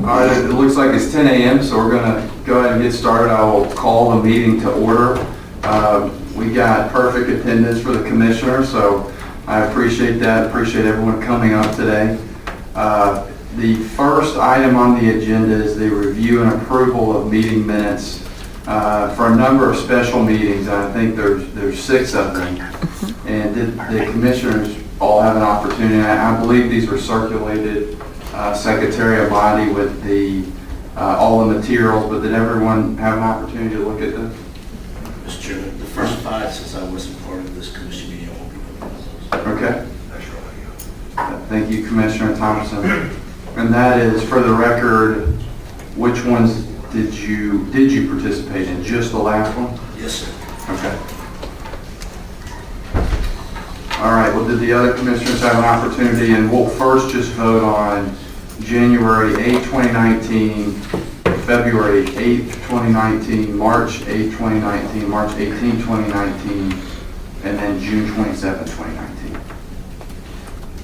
All right, it looks like it's 10 a.m., so we're going to go ahead and get started. I will call the meeting to order. We got perfect attendance for the commissioner, so I appreciate that. Appreciate everyone coming up today. The first item on the agenda is the review and approval of meeting minutes for a number of special meetings. I think there's 6 of them, and the commissioners all have an opportunity. I believe these were circulated Secretary of Body with all the materials, but did everyone have an opportunity to look at this? Mr. Chairman, the first 5, since I wasn't part of this commission meeting, I won't be voting on those. Okay. Thank you, Commissioner Thompson. And that is, for the record, which ones did you participate in? Just the last one? Yes, sir. Okay. All right, well, did the other commissioners have an opportunity? And we'll first just vote on January 8, 2019, February 8, 2019, March 8, 2019, March 18, 2019, and then June 27, 2019.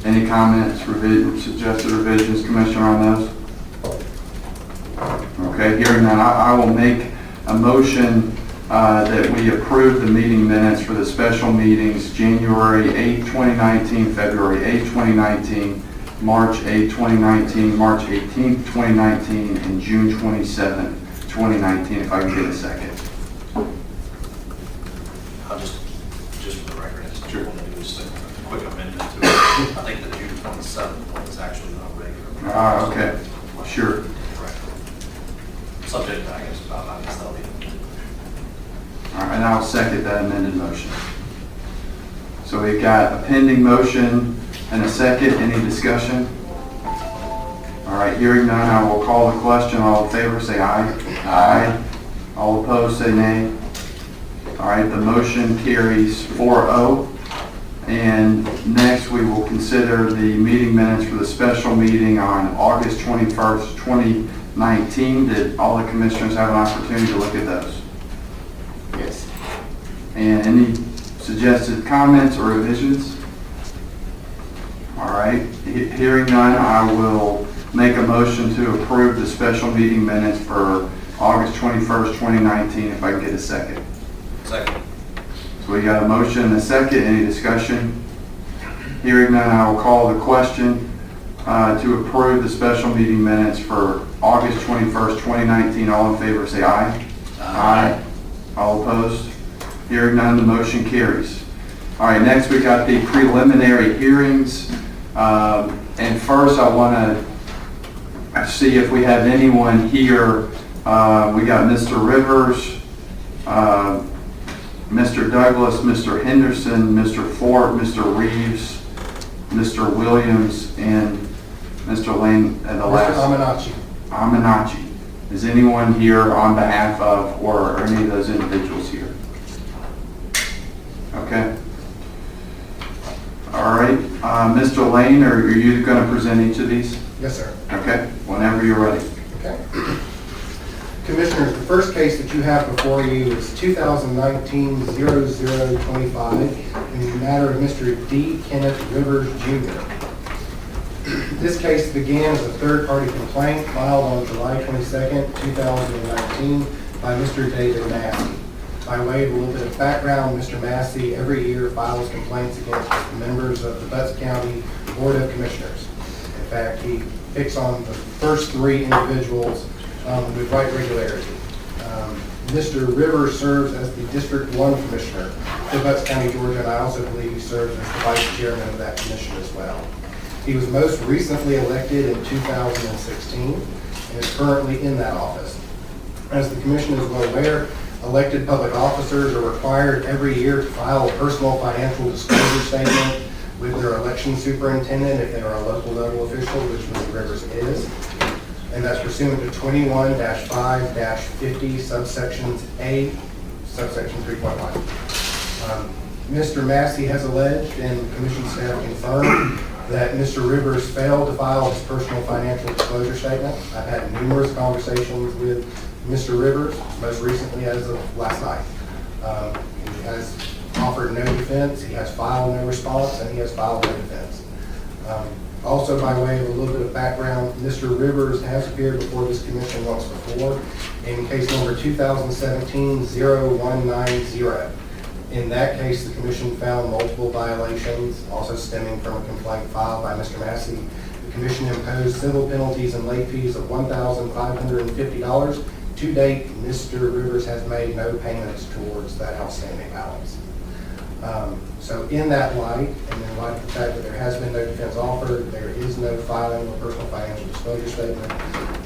Any comments, suggested revisions, Commissioner, on those? Okay, hearing none, I will make a motion that we approve the meeting minutes for the special meetings January 8, 2019, February 8, 2019, March 8, 2019, March 18, 2019, and June 27, 2019, if I can get a second. I'll just for the record, I Sure. want to do just a quick amendment to it. I think the June 27th one is actually not regular. Okay, sure. Correct. Subject, I guess, about how this will be. All right, and I'll second that amended motion. So we've got a pending motion and a second. Any discussion? All right, hearing none, I will call the question. All in favor, say aye. Aye. All opposed, say nay. All right, the motion carries 4-0. And next, we will consider the meeting minutes for the special meeting on August 21st, 2019. Did all the commissioners have an opportunity to look at those? Yes. And any suggested comments or revisions? All right, hearing none, I will make a motion to approve the special meeting minutes for August 21st, 2019, if I can get a second. Second. So we got a motion and a second. Any discussion? Hearing none, I will call the question to approve the special meeting minutes for August 21st, 2019. All in favor, say aye. Aye. All opposed? Hearing none, the motion carries. All right, next we got the preliminary hearings. And first I want to see if we have anyone here. We got Mr. Rivers, Mr. Douglas, Mr. Henderson, Mr. Fort, Mr. Reeves, Mr. Williams, and Mr. Lane at the last. Mr. Aminachi. Is anyone here on behalf of or any of those individuals here? Okay. All right. Mr. Lane, are you going to present each of these? Yes, sir. Okay. Whenever you're ready. Okay. Commissioners, the first case that you have before you is 2019-0025 in the matter of Mr. D. Kenneth Rivers, Jr. This case began as a third-party complaint filed on July 22nd, 2019 by Mr. David Massey. By way of a little bit of background, Mr. Massey every year files complaints against members of the Butts County Board of Commissioners. In fact, he picks on the first 3 individuals with right regularity. Mr. Rivers serves as the District 1 Commissioner for Butts County, Georgia, and I also believe he serves as the Vice Chairman of that commission as well. He was most recently elected in 2016 and is currently in that office. As the Commission is well aware, elected public officers are required every year to file a personal financial disclosure statement with their election superintendent if they are a local level official, which Mr. Rivers is. And that's pursuant to 21-5-50 subsections A, subsection 3.1. Mr. Massey has alleged, and the Commission staff confirmed, that Mr. Rivers failed to file his personal financial disclosure statement. I've had numerous conversations with Mr. Rivers, most recently as of last night. He has offered no defense, he has filed no response, and he has filed no defense. Also, by way of a little bit of background, Mr. Rivers has appeared before this commission once before in case number 2017-0190. In that case, the commission found multiple violations, also stemming from a complaint filed by Mr. Massey. The commission imposed civil penalties and late fees of $1,550. To date, Mr. Rivers has made no payments towards that outstanding balance. So in that light, and in light of the fact that there has been no defense offered, there is no filing of a personal financial disclosure statement,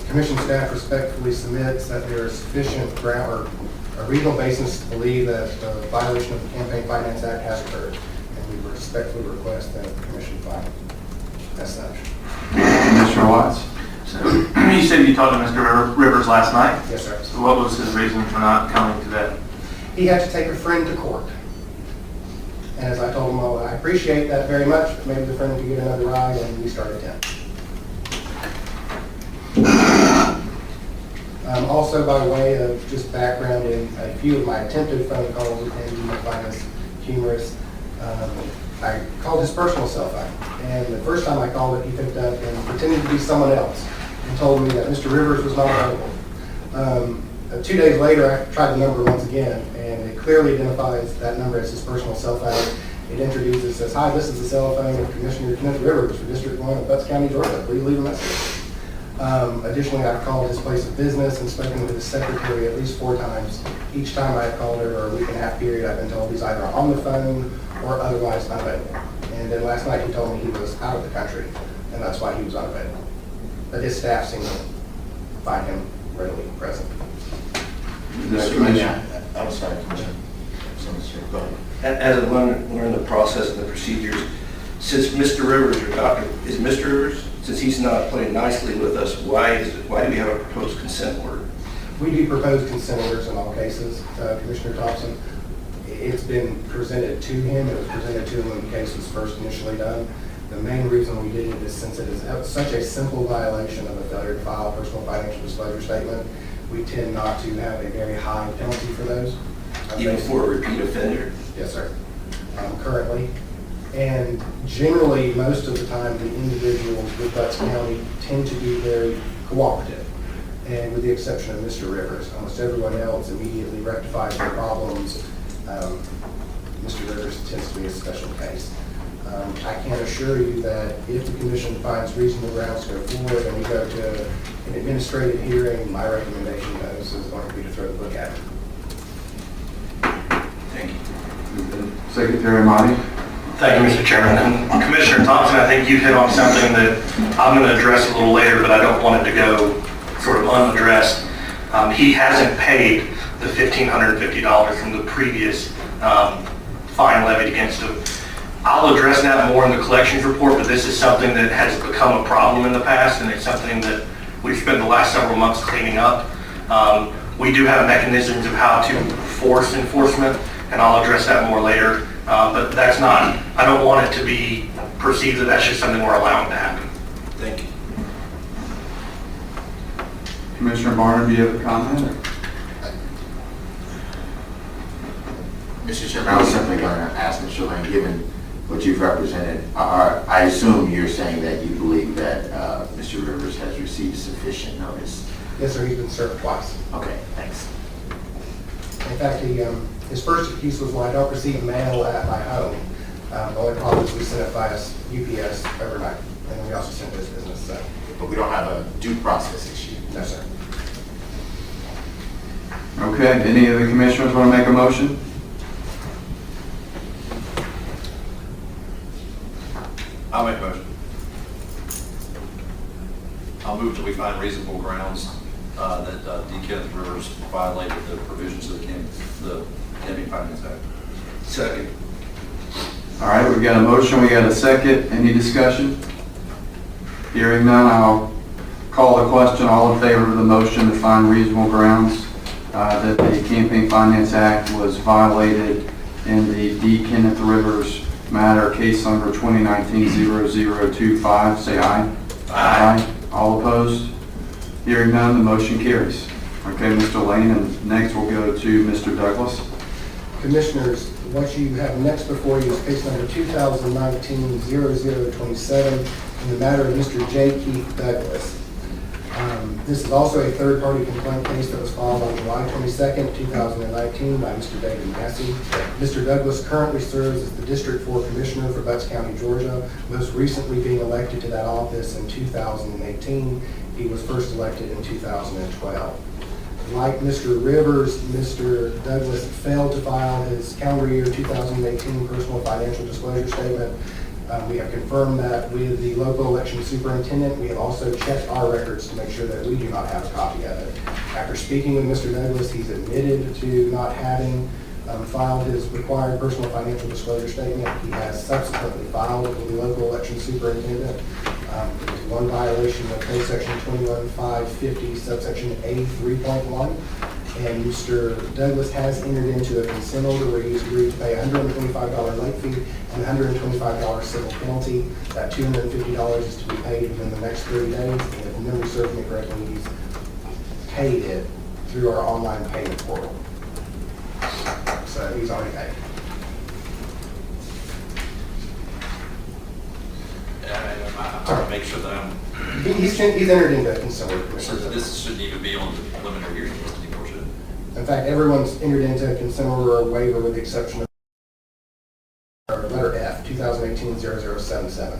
commission staff respectfully submits that there is sufficient ground or a reasonable basis to believe that a violation of the Campaign Finance Act has occurred, and we respectfully request that the commission file as such. Commissioner Watts? So, you said you talked to Mr. Rivers last night? Yes, sir. So what was his reason for not coming today? He had to take a friend to court. And as I told him, well, I appreciate that very much, but maybe the friend could get another ride, and we started 10. Also, by way of just background in a few of my attempted phone calls with him, you might find this humorous. I called his personal cell phone, and the first time I called it, he picked up and pretended to be someone else and told me that Mr. Rivers was not available. 2 days later, I tried the number once again, and it clearly identifies that number as his personal cell phone. It introduces, says, "Hi, this is the cell phone of Commissioner Kenneth Rivers for District 1 of Butts County, Georgia. Please leave a message." Additionally, I've called his place of business and spoken with his secretary at least 4 times. Each time I've called her, or a week and a half period, I've been told he's either on the phone or otherwise unavailable. And then last night he told me he was out of the country, and that's why he was unavailable. But his staff seemed to find him readily present. I'm sorry, Commissioner. Go ahead. As I learn the process and the procedures, since Mr. Rivers, your doctor, is Mr. Rivers, since he's not playing nicely with us, why do we have a proposed consent order? We do propose consent orders in all cases, Commissioner Thompson. It's been presented to him, it was presented to him when the case was first initially done. The main reason we did it is since it is such a simple violation of a failure to file a personal financial disclosure statement, we tend not to have a very high penalty for those. Even for a repeat offender? Yes, sir. Currently. And generally, most of the time, the individuals with Butts County tend to be very cooperative. And with the exception of Mr. Rivers, almost everyone else immediately rectifies their problems. Mr. Rivers tends to be a special case. I can assure you that if the commission finds reasonable grounds to go forward and we go to an administrative hearing, my recommendation is going to be to throw the book at it. Thank you. Secretary Marty? Thank you, Mr. Chairman. And Commissioner Thompson, I think you hit on something that I'm going to address a little later, but I don't want it to go sort of unaddressed. He hasn't paid the $1,550 from the previous fine levied against him. I'll address that more in the collections report, but this is something that has become a problem in the past, and it's something that we've spent the last several months cleaning up. We do have mechanisms of how to force enforcement, and I'll address that more later. But that's not, I don't want it to be perceived that that's just something we're allowing to happen. Thank you. Commissioner Barnard, do you have a comment? Mr. Chairman, I was simply going to ask Mr. Lane, given what you've represented, I assume you're saying that you believe that Mr. Rivers has received sufficient notice. Yes, sir, he's been served twice. Okay, thanks. In fact, his first excuse was, well, I don't receive mail at my home. The only problem is we sent it via UPS overnight, and then we also sent his business, so, But we don't have a due process issue. no, sir. Okay, any of the commissioners want to make a motion? I'll make a motion. I'll move till we find reasonable grounds that D. Kenneth Rivers violated the provisions of the Campaign Finance Act. Second. All right, we've got a motion, we got a second. Any discussion? Hearing none, I'll call the question. All in favor of the motion to find reasonable grounds that the Campaign Finance Act was violated in the D. Kenneth Rivers matter, case number 2019-0025, say aye. Aye. All opposed? Hearing none, the motion carries. Okay, Mr. Lane, and next we'll go to Mr. Douglas. Commissioners, what you have next before you is case number 2019-0027. in the matter of Mr. J. Keith Douglas. This is also a third-party complaint case that was filed on July 22nd, 2019 by Mr. David Massey. Mr. Douglas currently serves as the District 4 Commissioner for Butts County, Georgia, most recently being elected to that office in 2018. He was first elected in 2012. Like Mr. Rivers, Mr. Douglas failed to file his calendar year 2018 personal financial disclosure statement. We have confirmed that with the local election superintendent. We have also checked our records to make sure that we do not have a copy of it. After speaking with Mr. Douglas, he's admitted to not having filed his required personal financial disclosure statement. He has subsequently filed with the local election superintendent. One violation of Code Section 21-550, subsection A 3.1. And Mr. Douglas has entered into a consent order where he's agreed to pay a $125 late fee and $125 civil penalty. That $250 is to be paid within the next 30 days. And if memory serves me correctly, he's paid it through our online payment portal. So he's already paid. I want to make sure that I'm, He's entered into a consent order, so Commissioner. that this shouldn't even be on the preliminary hearing list anymore, should it? In fact, everyone's entered into a consent order or waiver with the exception of letter F, 2018-0077.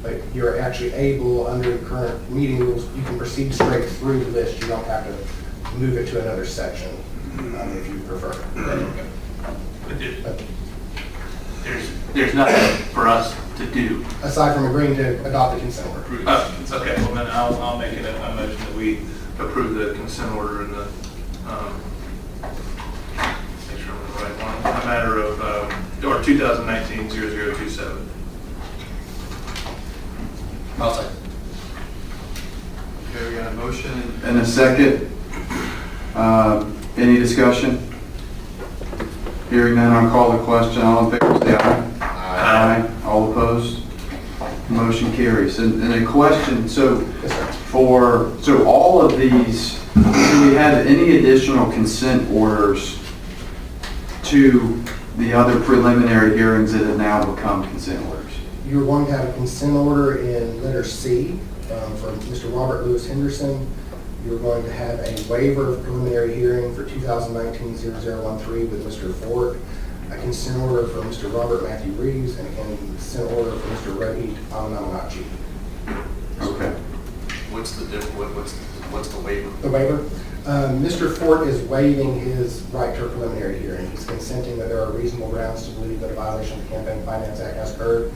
But you're actually able, under the current meeting rules, you can proceed straight through the list. You don't have to move it to another section if you prefer. But There's nothing for us to do. aside from agreeing to adopt the consent order. Okay, well then I'll make it a motion that we approve the consent order in the, make sure I'm on the right one, a matter of, or 2019-0027. I'll say. Okay, we got a motion and a second. Any discussion? Hearing none, I'll call the question. All in favor, say aye. Aye. All opposed? Motion carries. And a question, so Yes, sir. so all of these, do we have any additional consent orders to the other preliminary hearings that have now become consent orders? You're going to have a consent order in letter C from Mr. Robert Louis Henderson. You're going to have a waiver of preliminary hearing for 2019-0013 with Mr. Ford, a consent order for Mr. Robert Matthew Reeves, and a consent order for Mr. Rohit Amanamachi. Okay. What's the waiver? The waiver, Mr. Ford is waiving his right to a preliminary hearing. He's consenting that there are reasonable grounds to believe that a violation of the Campaign Finance Act has occurred.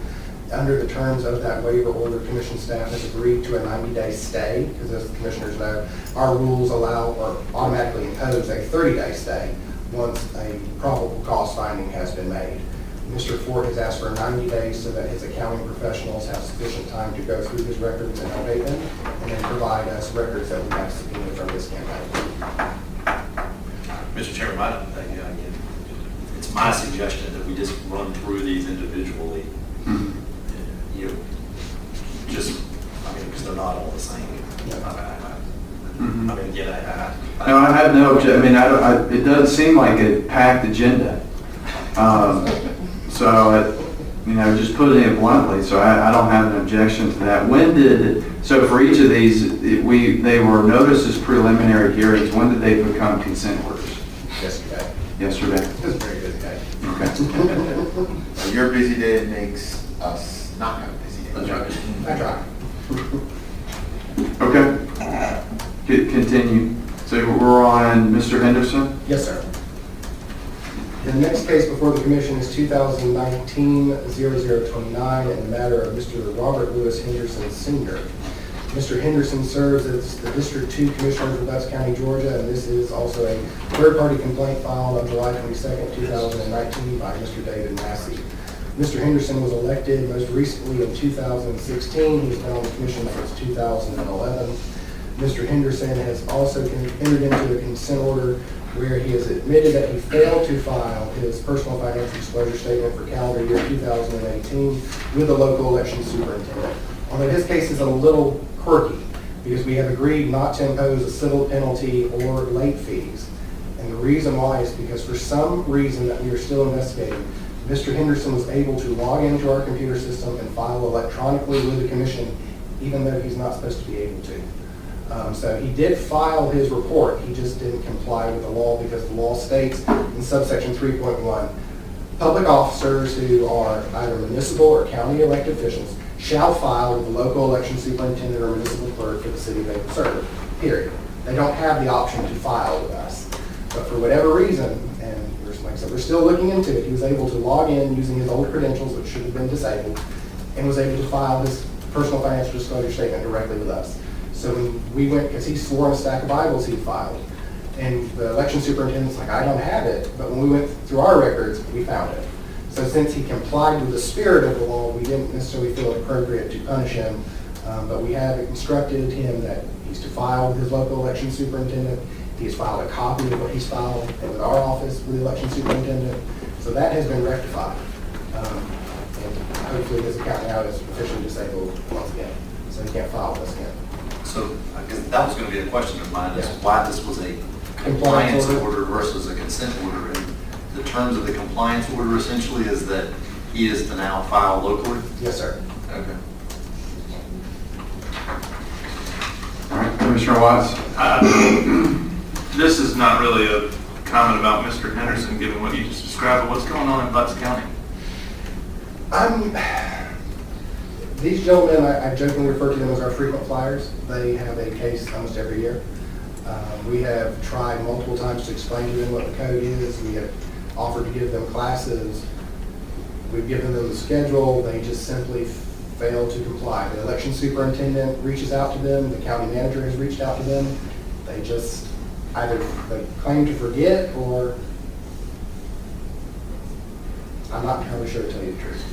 Under the terms of that waiver order, commission staff has agreed to a 90-day stay, because as the commissioners know, our rules allow or automatically impose a 30-day stay once a probable cause finding has been made. Mr. Ford has asked for 90 days so that his accounting professionals have sufficient time to go through his records and update them, and then provide us records that we have subpoenaed from this campaign. Mr. Chairman, it's my suggestion that we just run through these individually. Mhm. You know, because they're not all the same. Mhm. No, I have no objection. I mean, it does seem like a packed agenda. So, just putting it bluntly, so I don't have an objection to that. So for each of these, they were noticed as preliminary hearings. When did they become consent orders? Yesterday. Yesterday? It was a very busy day. Okay. Your busy day makes us not have a busy day. That's right. I tried. Okay. Continue. So we're on Mr. Henderson? Yes, sir. The next case before the commission is 2019-0029 in the matter of Mr. Robert Louis Henderson Sr. Mr. Henderson serves as the District 2 Commissioner for Butts County, Georgia, and this is also a third-party complaint filed on July 22nd, 2019 by Mr. David Massey. Mr. Henderson was elected most recently in 2016. He's been on the commission since 2011. Mr. Henderson has also entered into a consent order where he has admitted that he failed to file his personal financial disclosure statement for calendar year 2018 with the local election superintendent. Although his case is a little quirky because we have agreed not to impose a civil penalty or late fees. And the reason why is because for some reason that we are still investigating, Mr. Henderson was able to log into our computer system and file electronically with the commission, even though he's not supposed to be able to. So he did file his report, he just didn't comply with the law because the law states in subsection 3.1, public officers who are either municipal or county elected officials shall file with the local election superintendent or municipal clerk for the city they serve, period. They don't have the option to file with us. But for whatever reason, and like I said, we're still looking into it, he was able to log in using his old credentials, which should have been disabled, and was able to file his personal financial disclosure statement directly with us. So when we went, because he swore in a stack of Bibles he filed, and the election superintendent's like, I don't have it, but when we went through our records, we found it. So since he complied with the spirit of the law, we didn't necessarily feel it appropriate to punish him, but we have instructed him that he's to file with his local election superintendent. He's filed a copy of what he's filed with our office with the election superintendent. So that has been rectified. And hopefully his account now is officially disabled once again, so he can't file with us again. So I guess that was going to be a question of mine, is Yeah. why this was a Compliance compliance order. order versus a consent order. And the terms of the compliance order essentially is that he is to now file locally? Yes, sir. Okay. All right, Commissioner Watts? This is not really a comment about Mr. Henderson, given what you just described, but what's going on in Butts County? These gentlemen, I jokingly refer to them as our frequent flyers. They have a case almost every year. We have tried multiple times to explain to them what the code is. We have offered to give them classes. We've given them the schedule. They just simply fail to comply. The election superintendent reaches out to them. The county manager has reached out to them. They just either they claim to forget, or I'm not entirely sure to tell you the truth.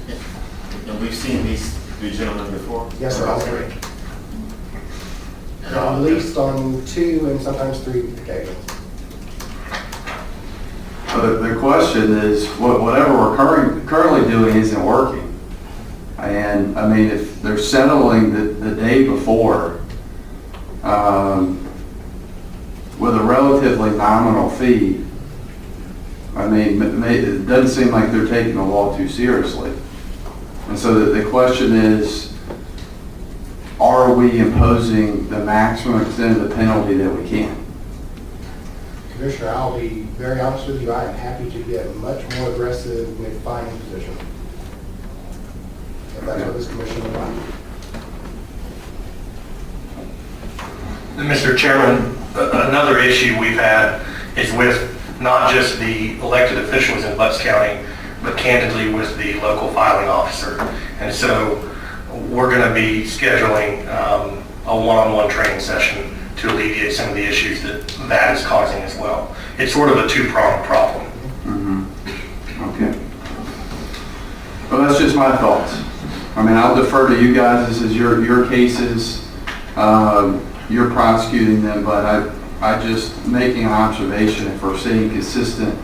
And we've seen these three gentlemen before? Yes, sir, all three. At least on 2 and sometimes 3 occasions. So the question is, whatever we're currently doing isn't working. And, I mean, if they're settling the day before, with a relatively nominal fee, I mean, it doesn't seem like they're taking the law too seriously. And so the question is, are we imposing the maximum extent of the penalty that we can? Commissioner, I'll be very honest with you, I am happy to get much more aggressive with fining position. If that's what this commission would like. Mr. Chairman, another issue we've had is with not just the elected officials in Butts County, but candidly with the local filing officer. And so we're going to be scheduling a one-on-one training session to alleviate some of the issues that is causing as well. It's sort of a two-pronged problem. Okay. Well, that's just my thoughts. I mean, I'll defer to you guys. This is your cases. You're prosecuting them, but I just making an observation. If we're seeing consistent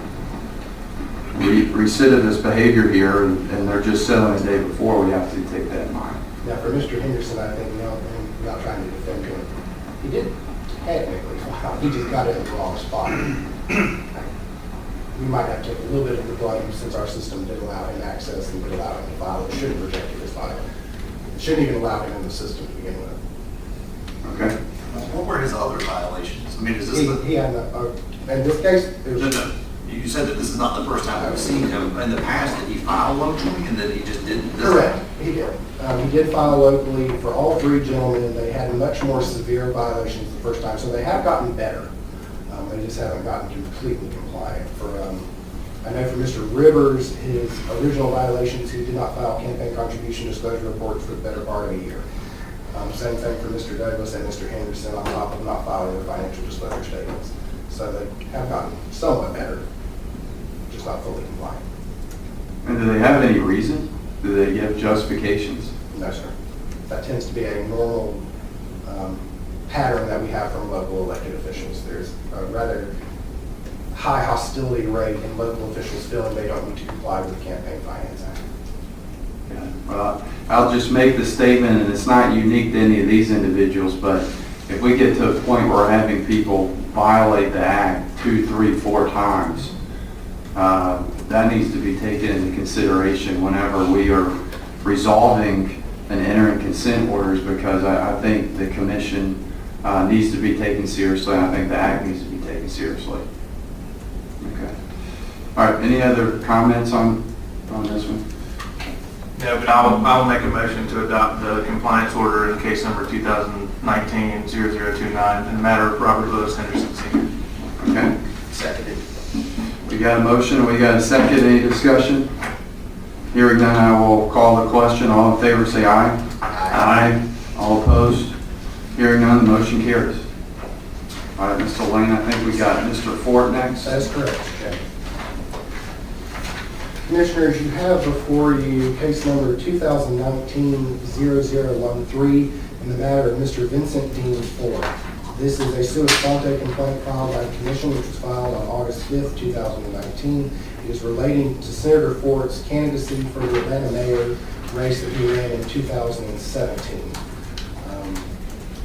recidivist behavior here, and they're just settling the day before, we have to take that in mind. Now, for Mr. Henderson, I think, I'm not trying to defend him. He did technically file, he just got it in the wrong spot. We might have to take a little bit of the blame since our system did allow him access and did allow him to file. It shouldn't have rejected his file. It shouldn't even allow him in the system to begin with. Okay? What were his other violations? I mean, is this the... He had, in this case, it was. No. You said that this is not the first time we've seen him. In the past, did he file locally and that he just didn't? Correct, he did. He did file locally for all three gentlemen. They had much more severe violations the first time, so they have gotten better. They just haven't gotten completely compliant. I know for Mr. Rivers, his original violations, he did not file campaign contribution disclosure reports for the better part of a year. Same thing for Mr. Douglas and Mr. Henderson, on top of not filing their financial disclosure statements. So they have gotten somewhat better, just not fully compliant. And do they have any reason? Do they give justifications? No, sir. That tends to be a normal pattern that we have from local elected officials. There's a rather high hostility rate in local officials feeling they don't need to comply with the Campaign Finance Act. Yeah. Well, I'll just make the statement, and it's not unique to any of these individuals, but if we get to a point where we're having people violate the act 2, 3, 4 times, That needs to be taken into consideration whenever we are resolving and entering consent orders, because I think the commission needs to be taken seriously, and I think the act needs to be taken seriously. Okay. All right, any other comments on this one? No, but I'll make a motion to adopt the compliance order in case number 2019-0029 in the matter of Robert Louis Henderson Sr. Okay. Seconded. We got a motion, we got a second, any discussion? Hearing none, I will call the question. All in favor, say aye. Aye. All opposed? Hearing none, the motion carries. All right, Mr. Lane, I think we got Mr. Ford next. That's correct, Jay. Commissioners, you have before you case number 2019-0013 in the matter of Mr. Vincent Dean Ford. This is a sua sponte complaint filed by the commission, which was filed on August 5th, 2019. It is relating to Senator Ford's candidacy for the Atlanta mayor race that he ran in 2017.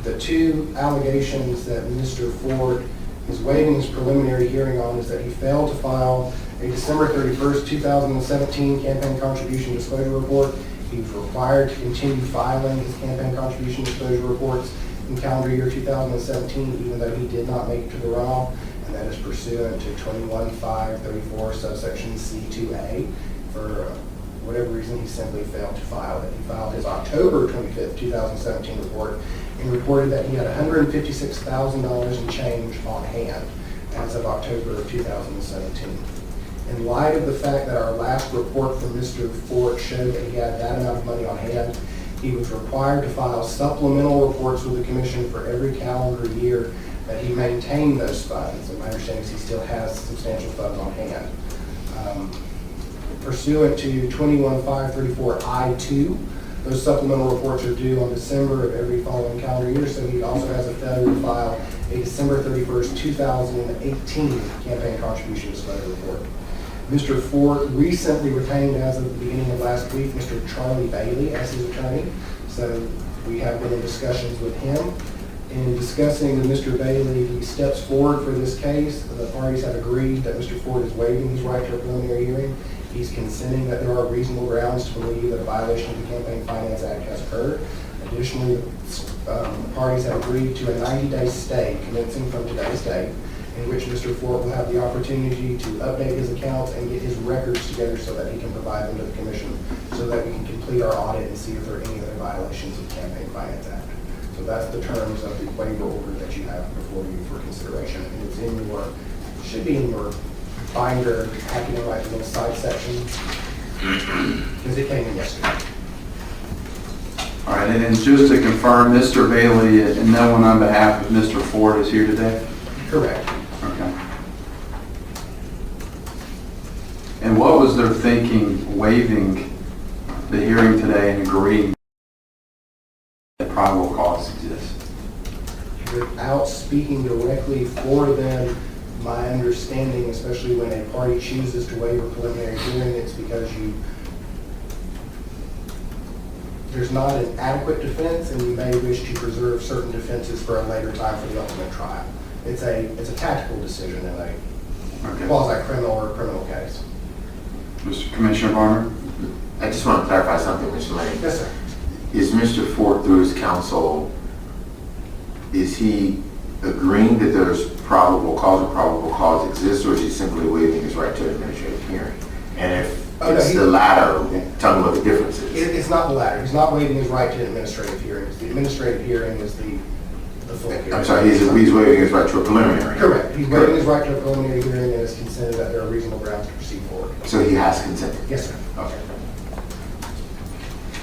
The two allegations that Mr. Ford is waiving his preliminary hearing on is that he failed to file a December 31st, 2017 campaign contribution disclosure report. He was required to continue filing his campaign contribution disclosure reports in calendar year 2017, even though he did not make it to the runoff, and that is pursuant to 21.534 subsection C2A. For whatever reason, he simply failed to file it. He filed his October 25th, 2017 report and reported that he had $156,000 in change on hand as of October of 2017. In light of the fact that our last report from Mr. Ford showed that he had that amount of money on hand, he was required to file supplemental reports with the commission for every calendar year that he maintained those funds. And my understanding is he still has substantial funds on hand. Pursuant to 21.534I2, those supplemental reports are due on December of every following calendar year, so he also has a failure to file a December 31st, 2018 campaign contribution disclosure report. Mr. Ford recently retained, as of the beginning of last week, Mr. Charlie Bailey as his attorney. So we have been in discussions with him. In discussing with Mr. Bailey the steps forward for this case, the parties have agreed that Mr. Ford is waiving his right to a preliminary hearing. He's consenting that there are reasonable grounds to believe that a violation of the Campaign Finance Act has occurred. Additionally, the parties have agreed to a 90-day stay commencing from today's date, in which Mr. Ford will have the opportunity to update his accounts and get his records together so that he can provide them to the commission, so that we can complete our audit and see if there are any other violations of the Campaign Finance Act. So that's the terms of the waiver order that you have before you for consideration. And it's in your, should be in your binder, hacking it right in the side section, because it came in yesterday. All right, and then just to confirm, Mr. Bailey and no one on behalf of Mr. Ford is here today? Correct. Okay. And what was their thinking waiving the hearing today and agreeing that probable cause exists? Without speaking directly for them, my understanding, especially when a party chooses to waive a preliminary hearing, it's because there's not an adequate defense, and you may wish to preserve certain defenses for a later time for the ultimate trial. It's a tactical decision in a quasi-criminal or criminal case. Mr. Commissioner Varner? I just want to clarify something, Mr. Lane. Yes, sir. Is Mr. Ford, through his counsel, is he agreeing that there's probable cause or probable cause exists, or is he simply waiving his right to an administrative hearing? And if it's the latter, tell me what the difference is. It's not the latter. He's not waiving his right to an administrative hearing. The administrative hearing is the full hearing. I'm sorry, he's waiving his right to a preliminary. Correct. He's waiving his right to a preliminary hearing and has consented that there are reasonable grounds to proceed forward. So he has consented? Yes, sir. Okay.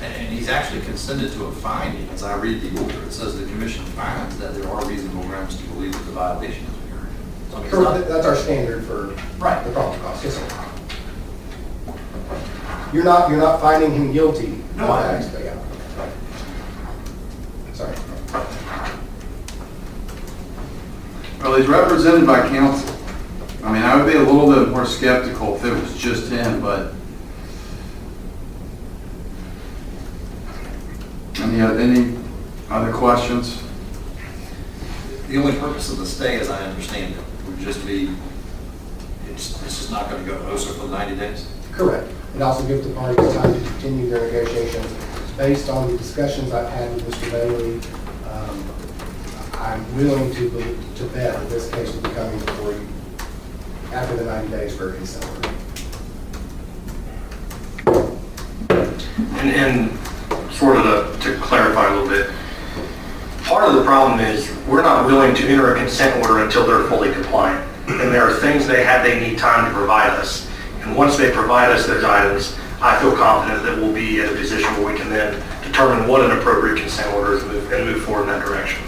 And he's actually consented to a finding. As I read the order, it says the commission finds that there are reasonable grounds to believe that the violation is occurring. So I mean, it's not- Correct. That's our standard for Right. the probable cause. Yes, sir. You're not finding him guilty. No, of I that, understand. but yeah. Sorry. Well, he's represented by counsel. I mean, I would be a little bit more skeptical if it was just him, but any other questions? The only purpose of the stay, as I understand it, would just be This is not going to go to OSA for the 90 days? Correct. It also gives the parties time to continue their negotiations. Based on the discussions I've had with Mr. Bailey, I'm willing to bet that this case will be coming before you after the 90 days for consent order. And sort of to clarify a little bit, part of the problem is we're not willing to enter a consent order until they're fully compliant. And there are things they need time to provide us. And once they provide us those items, I feel confident that we'll be in a position where we can then determine what an appropriate consent order is and move forward in that direction.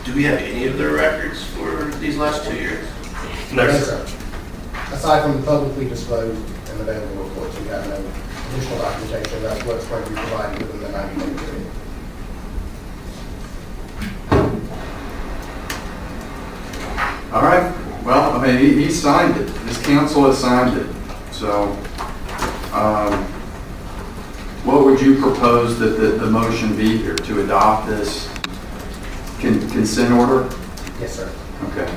Do we have any of their records for these last 2 years? No, Yes, sir. Aside from the publicly disclosed and available reports, we have no additional documentation. That's what's going to be provided within the 90-day period. All right, well, I mean, he signed it, this council has signed it, so, what would you propose that the motion be here, to adopt this consent order? Yes, sir. Okay.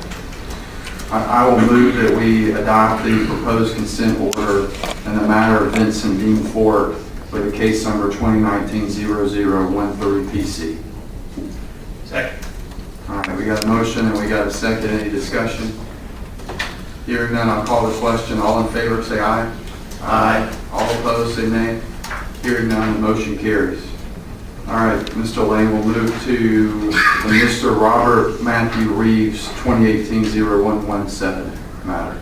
I will move that we adopt the proposed consent order in the matter of Vincent Dean Ford for the case number 2019-0013 PC. Second. All right, we got a motion and we got a second. Any discussion? Hearing none, I'll call the question. All in favor, say aye. Aye. All opposed, say nay. Hearing none, the motion carries. All right, Mr. Lane, we'll move to the Mr. Robert Matthew Reeves 2018-0117 matter.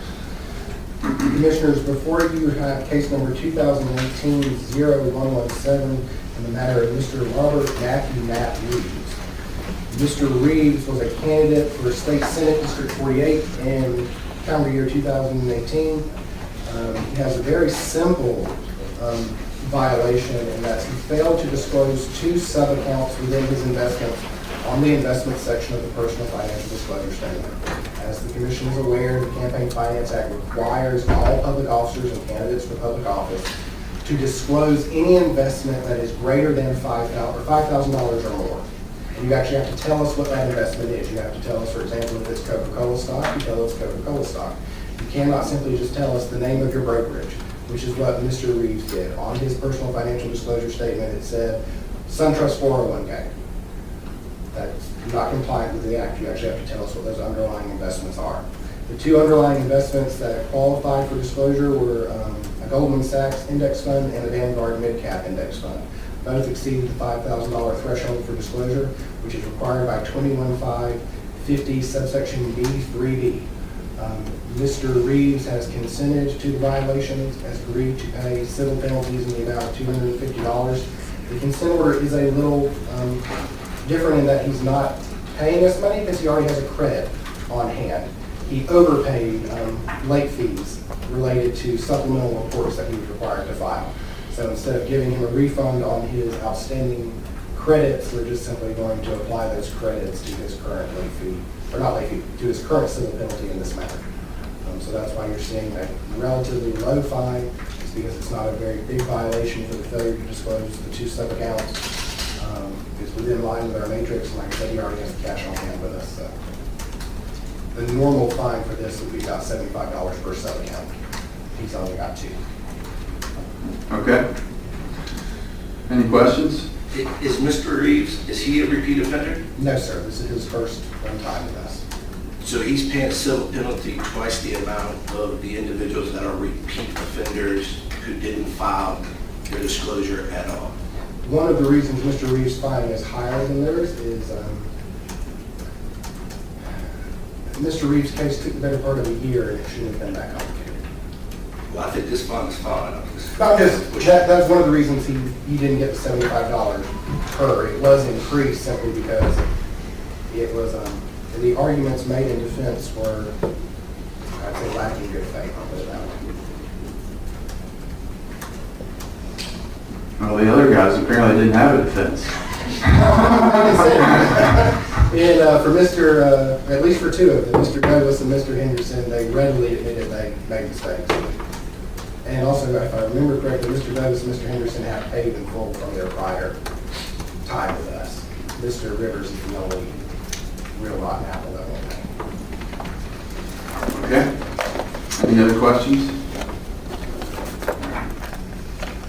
Commissioners, before you have case number 2018-0117 in the matter of Mr. Robert Matthew Matt Reeves. Mr. Reeves was a candidate for State Senate District 48 in calendar year 2018. He has a very simple violation in that he failed to disclose 2 sub-accounts within his investments on the investment section of the personal financial disclosure statement. As the Commission is aware, the Campaign Finance Act requires all public officers and candidates for public office to disclose any investment that is greater than $5,000 or more. And you actually have to tell us what that investment is. You have to tell us, for example, if it's Coca-Cola stock, you tell us Coca-Cola stock. You cannot simply just tell us the name of your brokerage, which is what Mr. Reeves did. On his personal financial disclosure statement, it said SunTrust 401k. That's not compliant with the Act. You actually have to tell us what those underlying investments are. The 2 underlying investments that qualified for disclosure were a Goldman Sachs index fund and a Vanguard mid-cap index fund. Both exceeded the $5,000 threshold for disclosure, which is required by 21550 subsection B3D. Mr. Reeves has consented to the violations, has agreed to pay civil penalties in the amount of $250. The consent order is a little different in that he's not paying us money because he already has a credit on hand. He overpaid late fees related to supplemental reports that he was required to file. So instead of giving him a refund on his outstanding credits, we're just simply going to apply those credits to his current late fee, or not late fee, to his current civil penalty in this matter. So that's why you're seeing a relatively low fine. It's because it's not a very big violation for the failure to disclose the 2 sub-accounts. It's within line with our matrix, and like I said, he already has the cash on hand with us. So the normal fine for this would be about $75 per sub-account. He's only got 2. Okay. Any questions? Is Mr. Reeves, is he a repeat offender? No, sir. This is his first time with us. So he's paying a civil penalty twice the amount of the individuals that are repeat offenders who didn't file their disclosure at all. One of the reasons Mr. Reeves' fine is higher than theirs is Mr. Reeves' case took the better part of a year, and it shouldn't have been that complicated. Well, I think this fine is fine. That's one of the reasons he didn't get the $75 per. It was increased simply because it was, the arguments made in defense were, I'd say, lacking good faith, I'll put it that way. Well, the other guys apparently didn't have a defense. And for at least for 2 of them, Mr. Douglas and Mr. Henderson, they readily admitted they made mistakes. And also, if I remember correctly, Mr. Douglas and Mr. Henderson have paid in full from their prior time with us. Mr. Rivers is the only real rotten apple that won't pay. Okay. Any Any other questions?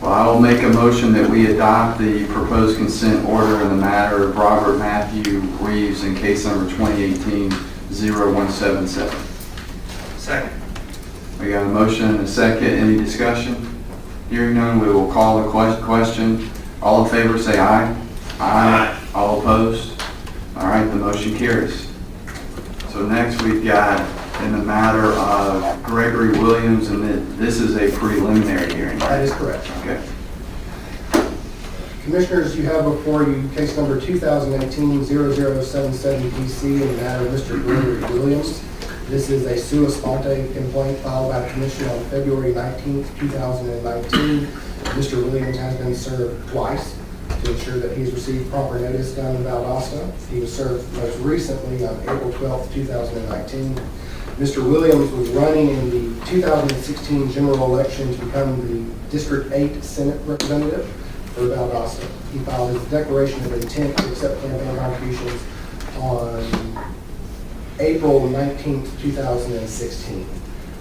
Well, I will make a motion that we adopt the proposed consent order in the matter of Robert Matthew Reeves in case number 2018-0177. Second. We got a motion and a second. Any discussion? Hearing none, we will call the question. All in favor, say aye. Aye. All opposed? All right, the motion carries. So next we've got in the matter of Gregory Williams, and this is a preliminary hearing. That is correct. Okay. Commissioners, you have before you case number 2018-0077 PC in the matter of Mr. Gregory Williams. This is a sua sponte complaint filed by the Commission on February 19th, 2019. Mr. Williams has been served twice to ensure that he's received proper notice down in Valdosta. He was served most recently on April 12th, 2019. Mr. Williams was running in the 2016 general election to become the District 8 Senate representative for Valdosta. He filed his declaration of intent to accept campaign contributions on April 19th, 2016.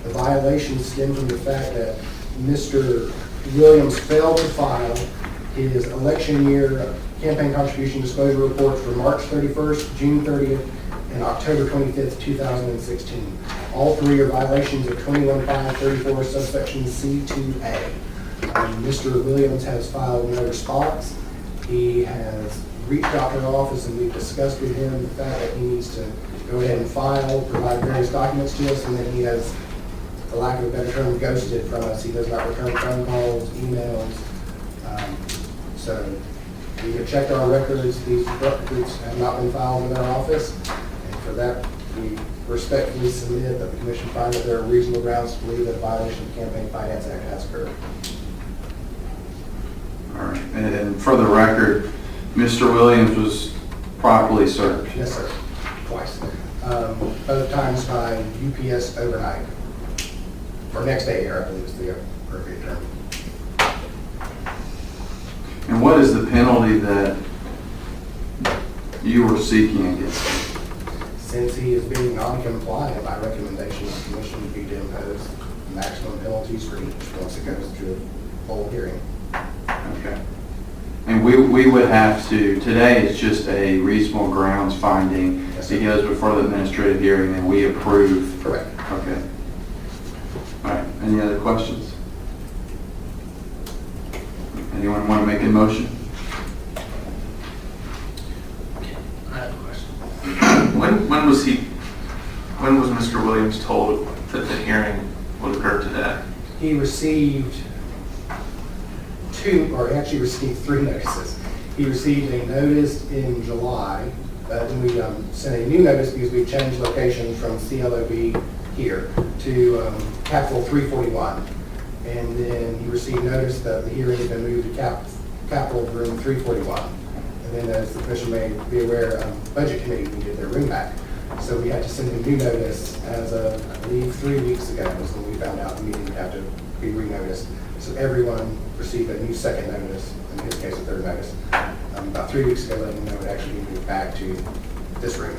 The violation stemmed from the fact that Mr. Williams failed to file his election year campaign contribution disclosure reports for March 31st, June 30th, and October 25th, 2016. All three are violations of 21-534 subsection C2A. Mr. Williams has filed no response. He has reached out to our office and we've discussed with him the fact that he needs to go ahead and file, provide various documents to us, and then he has, for lack of a better term, ghosted from us. He does not return phone calls, emails. So we have checked our records. These records have not been filed in our office. And for that, we respectfully submit that the commission find that there are reasonable grounds to believe that a violation of the Campaign Finance Act has occurred. All right. And for the record, Mr. Williams was properly served. Yes, sir. Twice. Both times by UPS overnight. Or next day air, I believe is the appropriate term. And what is the penalty that you were seeking against him? Since he is being non-compliant, my recommendation of the commission would be to impose maximum penalties for each once it goes to a full hearing. Okay. And we would have to, today it's just a reasonable grounds finding. Yes, sir. It goes before the administrative hearing and we approve. Correct. Okay. All right. Any other questions? Anyone want to make a motion? I have a question. When was Mr. Williams told that the hearing would occur today? He received three notices. He received a notice in July, then we sent a new notice because we changed location from CLOB here to Capitol 341. And then he received notice that the hearing had been moved to Capitol Room 341. And then as the commission may be aware, Budget Committee needed their room back. So we had to send a new notice as of, I believe, 3 weeks ago was when we found out the meeting would have to be re-noticed. So everyone received a new second notice, in his case a third notice, about 3 weeks ago, letting them know it actually moved back to this room,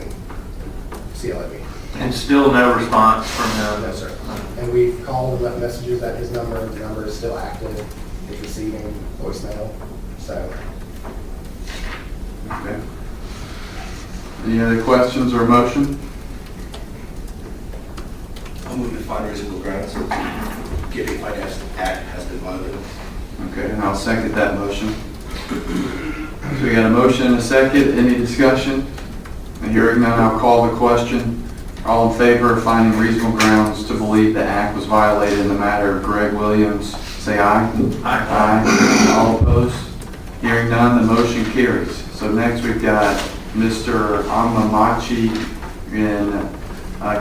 CLOB. And still no response from him? No, sir. And we've called and left messages at his number. The number is still active. It's receiving voicemail. So, Okay. Any other questions or motion? I'll move to find reasonable grounds that the Campaign Finance Act has been violated. Okay, and I'll second that motion. So we got a motion and a second. Any discussion? And hearing none, I'll call the question. All in favor of finding reasonable grounds to believe the act was violated in the matter of Greg Williams, say aye. Aye. Aye. All opposed? Hearing none, the motion carries. So next we've got Mr. Amamachi in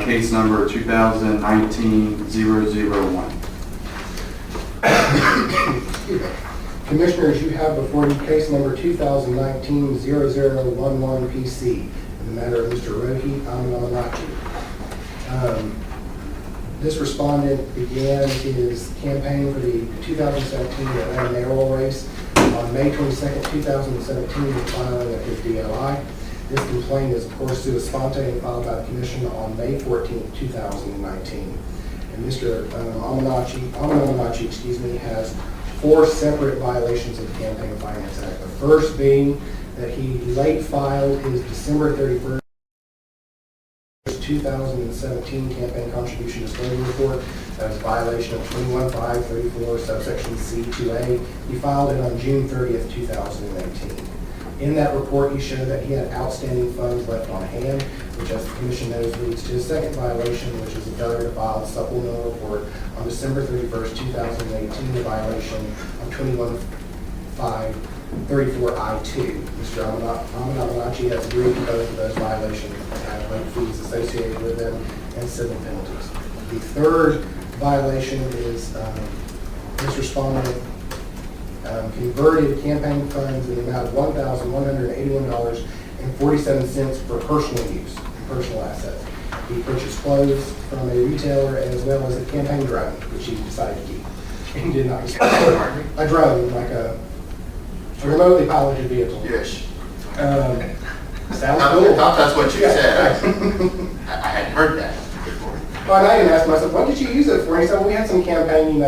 case number 2019-001. excuse me. Commissioners, you have before you case number 2019-0011 PC in the matter of Mr. Rohit Amamachi. This respondent began his campaign for the 2017 Atlanta mayoral race on May 22nd, 2017, with filing of his DLI. This complaint is, of course, sua sponte and filed by the commission on May 14th, 2019. And Mr. Amanachi, excuse me, has 4 separate violations of the Campaign Finance Act. The first being that he late filed his December 31st, 2017 campaign contribution disclosure report. That was a violation of 21.534 subsection C2A. He filed it on June 30th, 2018. In that report, he showed that he had outstanding funds left on hand, which, as the commission knows, leads to his second violation, which is a failure to file a supplemental report on December 31st, 2018, the violation of 21.534I2. Mr. Amanachi has agreed to both of those violations and have late fees associated with them and civil penalties. The third violation is Mr. Spaulding converted campaign funds in the amount of $1,181.47 for personal use and personal assets. He purchased clothes from a retailer as well as a campaign drone, which he decided to keep. He did not use a drone, like a remotely piloted vehicle. Yes. Sounds I cool. thought that's what you Yeah. said. I hadn't heard that before. Well, and I even asked myself, what did you use it for? He said, well, we had some campaign,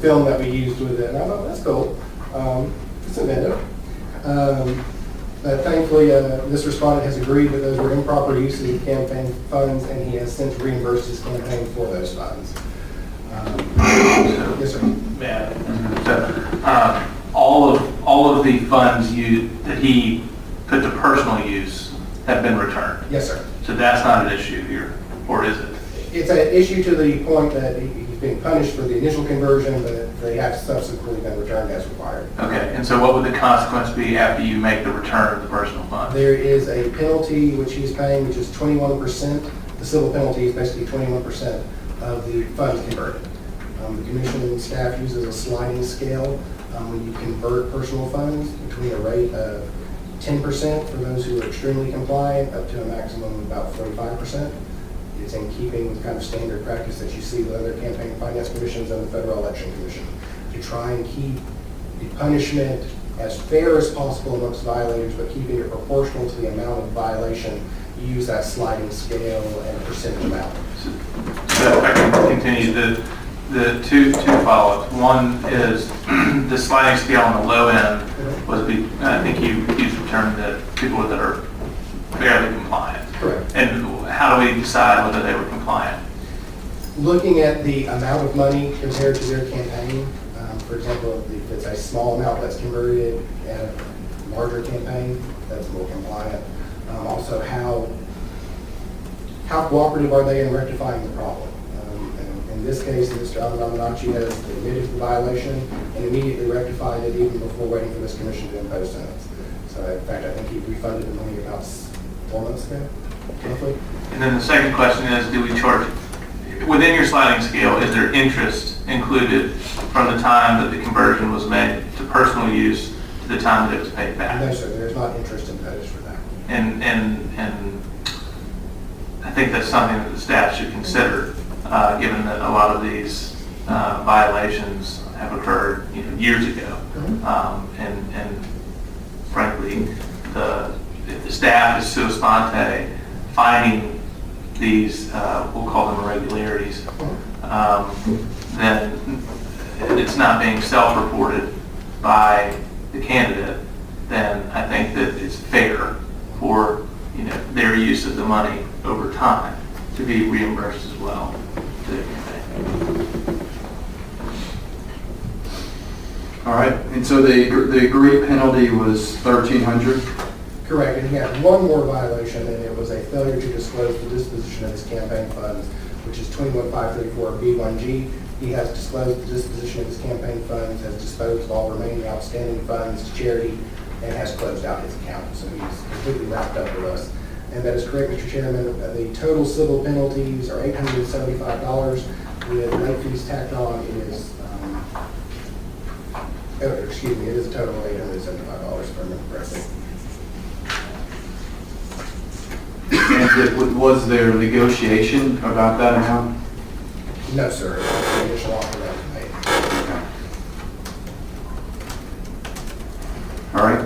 film that we used with it. And I thought, that's cool. It's inventive. But thankfully, this respondent has agreed that those were improper uses of campaign funds, and he has since reimbursed his campaign for those funds. Yes, sir. Yeah. So, all of the funds that he put to personal use have been returned. Yes, sir. So that's not an issue here, or is it? It's an issue to the point that he's being punished for the initial conversion, but they have subsequently been returned as required. Okay, and so what would the consequence be after you make the return of the personal funds? There is a penalty which he's paying, which is 21%. The civil penalty is basically 21% of the funds converted. The commission and staff uses a sliding scale when you convert personal funds between a rate of 10% for those who are extremely compliant up to a maximum of about 45%. It's in keeping with kind of standard practice that you see with other campaign finance commissions and the Federal Election Commission to try and keep the punishment as fair as possible amongst violators, but keeping it proportional to the amount of violation. You use that sliding scale and percentage amount. So if I can continue, the two follow-ups. One is the sliding scale on the low end was, I think you used the term that people that are fairly compliant. Correct. And how do we decide whether they were compliant? Looking at the amount of money compared to their campaign, for example, if it's a small amount that's converted and a larger campaign, that's more compliant. Also, how cooperative are they in rectifying the problem? In this case, Mr. Amanachi has admitted to the violation and immediately rectified it even before waiting for this commission to impose sentence. So in fact, I think he refunded the money about 4 months ago, roughly. And then the second question is, do we charge, within your sliding scale, is there interest included from the time that the conversion was made to personal use to the time that it was paid back? No, sir, there's not interest imposed for that. And I think that's something that the staff should consider, given that a lot of these violations have occurred years ago. And frankly, if the staff is sua sponte finding these, we'll call them irregularities, then it's not being self-reported by the candidate, then I think that it's fair for their use of the money over time to be reimbursed as well to the campaign. All right, and so the agreed penalty was $1,300? Correct, and he had one more violation, and it was a failure to disclose the disposition of his campaign funds, which is 21.534B1G. He has disclosed the disposition of his campaign funds, has disposed of all remaining outstanding funds to charity, and has closed out his account. So he's completely wrapped up with us. And that is correct, Mr. Chairman. The total civil penalties are $875 with late fees tacked on. It is, it is a total of $875 if I remember correctly. And was there negotiation about that amount? No, sir. The initial offer that was made. All right.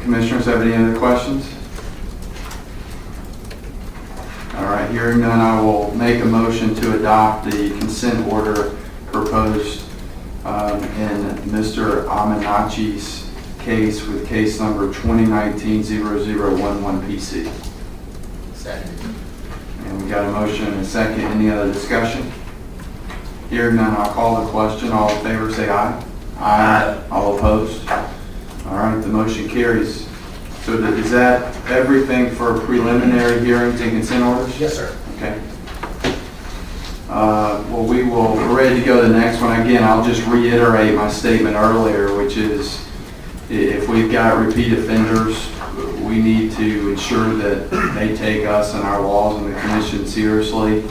Commissioners, have any other questions? All right. Hearing none, I will make a motion to adopt the consent order proposed in Mr. Aminachi's case with case number 2019-0011 PC. Second. And we got a motion and a second. Any other discussion? Hearing none, I'll call the question. All in favor, say aye. Aye. All opposed? All right, the motion carries. So is that everything for preliminary hearings and consent orders? Yes, sir. Okay. Well, we're ready to go to the next one. Again, I'll just reiterate my statement earlier, which is if we've got repeat offenders, we need to ensure that they take us and our laws and the commission seriously.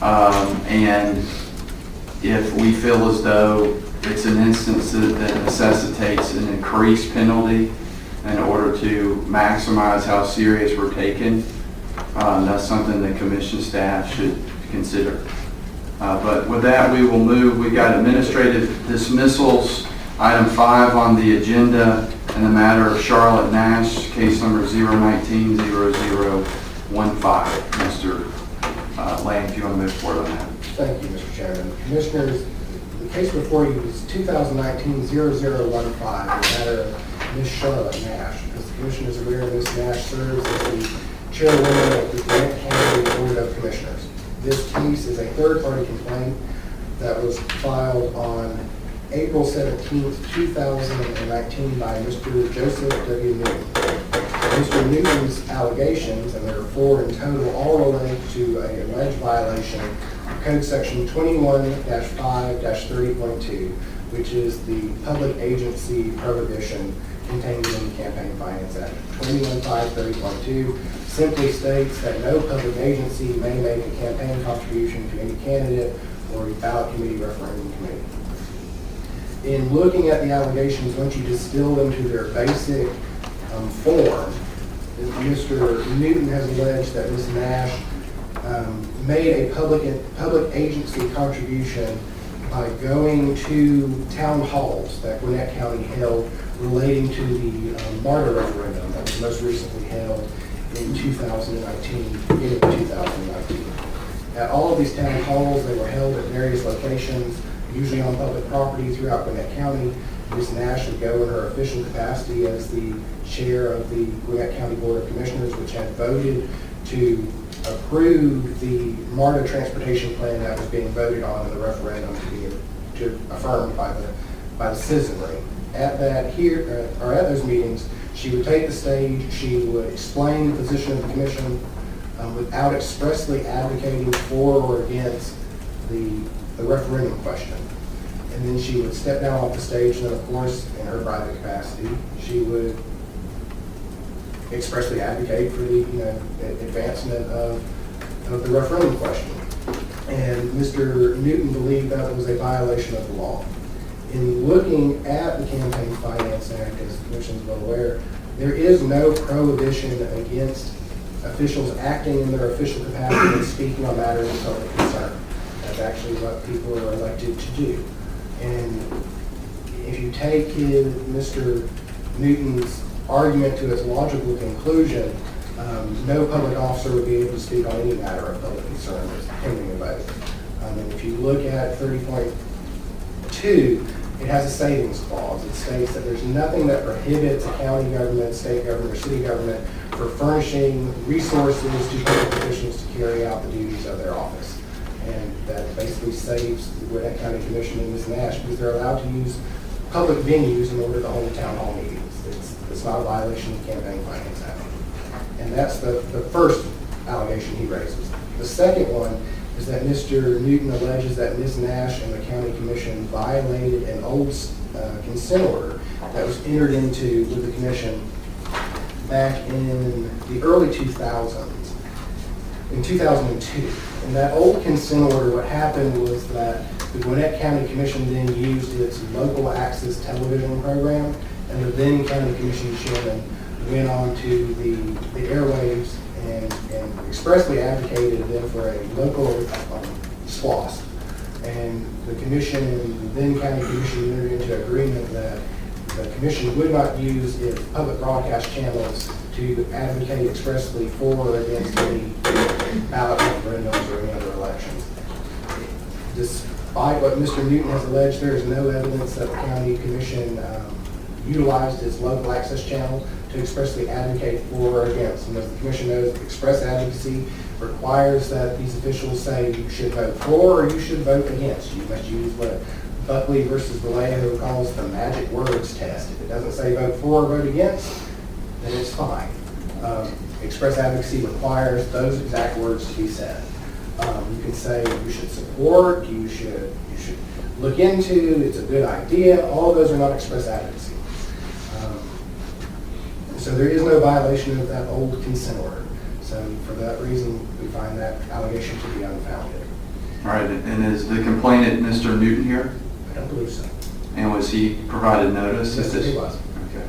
And if we feel as though it's an instance that necessitates an increased penalty in order to maximize how serious we're taken, that's something that commission staff should consider. But with that, we will move. We got administrative dismissals, item 5 on the agenda, in the matter of Charlotte Nash, case number 019-0015. Mr. Lane, if you want to move forward on that. Thank you, Mr. Chairman. Commissioners, the case before you is 2019-0015, the matter of Ms. Charlotte Nash. As the commission is aware, Ms. Nash serves as the chairwoman of the Grant County Board of Commissioners. This case is a third-party complaint that was filed on April 17th, 2019 by Mr. Joseph W. Newton. Mr. Newton's allegations, and there are 4 in total, all relate to an alleged violation of Code Section 21-5-30.2, which is the public agency prohibition contained in the Campaign Finance Act. 21-5-30.2 simply states that no public agency may make a campaign contribution to any candidate or a ballot committee, referendum committee. In looking at the allegations, once you distill them to their basic form, Mr. Newton has alleged that Ms. Nash made a public agency contribution by going to town halls that Gwinnett County held relating to the MARTA referendum that was most recently held in 2019, beginning of 2019. At all of these town halls, they were held at various locations, usually on public property throughout Gwinnett County. Ms. Nash would go in her official capacity as the chair of the Gwinnett County Board of Commissioners, which had voted to approve the MARTA transportation plan that was being voted on in the referendum to affirmed by the citizenry. At those meetings, she would take the stage. She would explain the position of the commission without expressly advocating for or against the referendum question. And then she would step down off the stage, and then, of course, in her private capacity, she would expressly advocate for the advancement of the referendum question. And Mr. Newton believed that was a violation of the law. In looking at the Campaign Finance Act, as the commission is well aware, there is no prohibition against officials acting in their official capacity and speaking on matters of public concern. That's actually what people are elected to do. And if you take Mr. Newton's argument to its logical conclusion, no public officer would be able to speak on any matter of public concern that's pending a vote. And if you look at 30.2, it has a savings clause. It states that there's nothing that prohibits a county government, state government, or city government for furnishing resources to public officials to carry out the duties of their office. And that basically saves the Gwinnett County Commission and Ms. Nash because they're allowed to use public venues in order to hold town hall meetings. It's not a violation of the Campaign Finance Act. And that's the first allegation he raises. The second one is that Mr. Newton alleges that Ms. Nash and the County Commission violated an old consent order that was entered into with the Commission back in the early 2000s, in 2002. In that old consent order, what happened was that the Gwinnett County Commission then used its local access television program, and the then County Commission chairman went on to the airwaves and expressly advocated then for a local SPLOST. And the commission and the then County Commission entered into agreement that the commission would not use its public broadcast channels to advocate expressly for or against any ballot referendums or any other elections. Despite what Mr. Newton has alleged, there is no evidence that the county commission utilized its local access channel to expressly advocate for or against. And as the commission knows, express advocacy requires that these officials say you should vote for or you should vote against. You must use what Buckley versus Vallejo calls the magic words test. If it doesn't say vote for or vote against, then it's fine. Express advocacy requires those exact words to be said. You can say you should support, you should look into, it's a good idea. All of those are not express advocacy. So there is no violation of that old consent order. So for that reason, we find that allegation to be unfounded. All right, and is the complainant Mr. Newton here? I don't believe so. And was he provided notice? Yes, he was. Okay.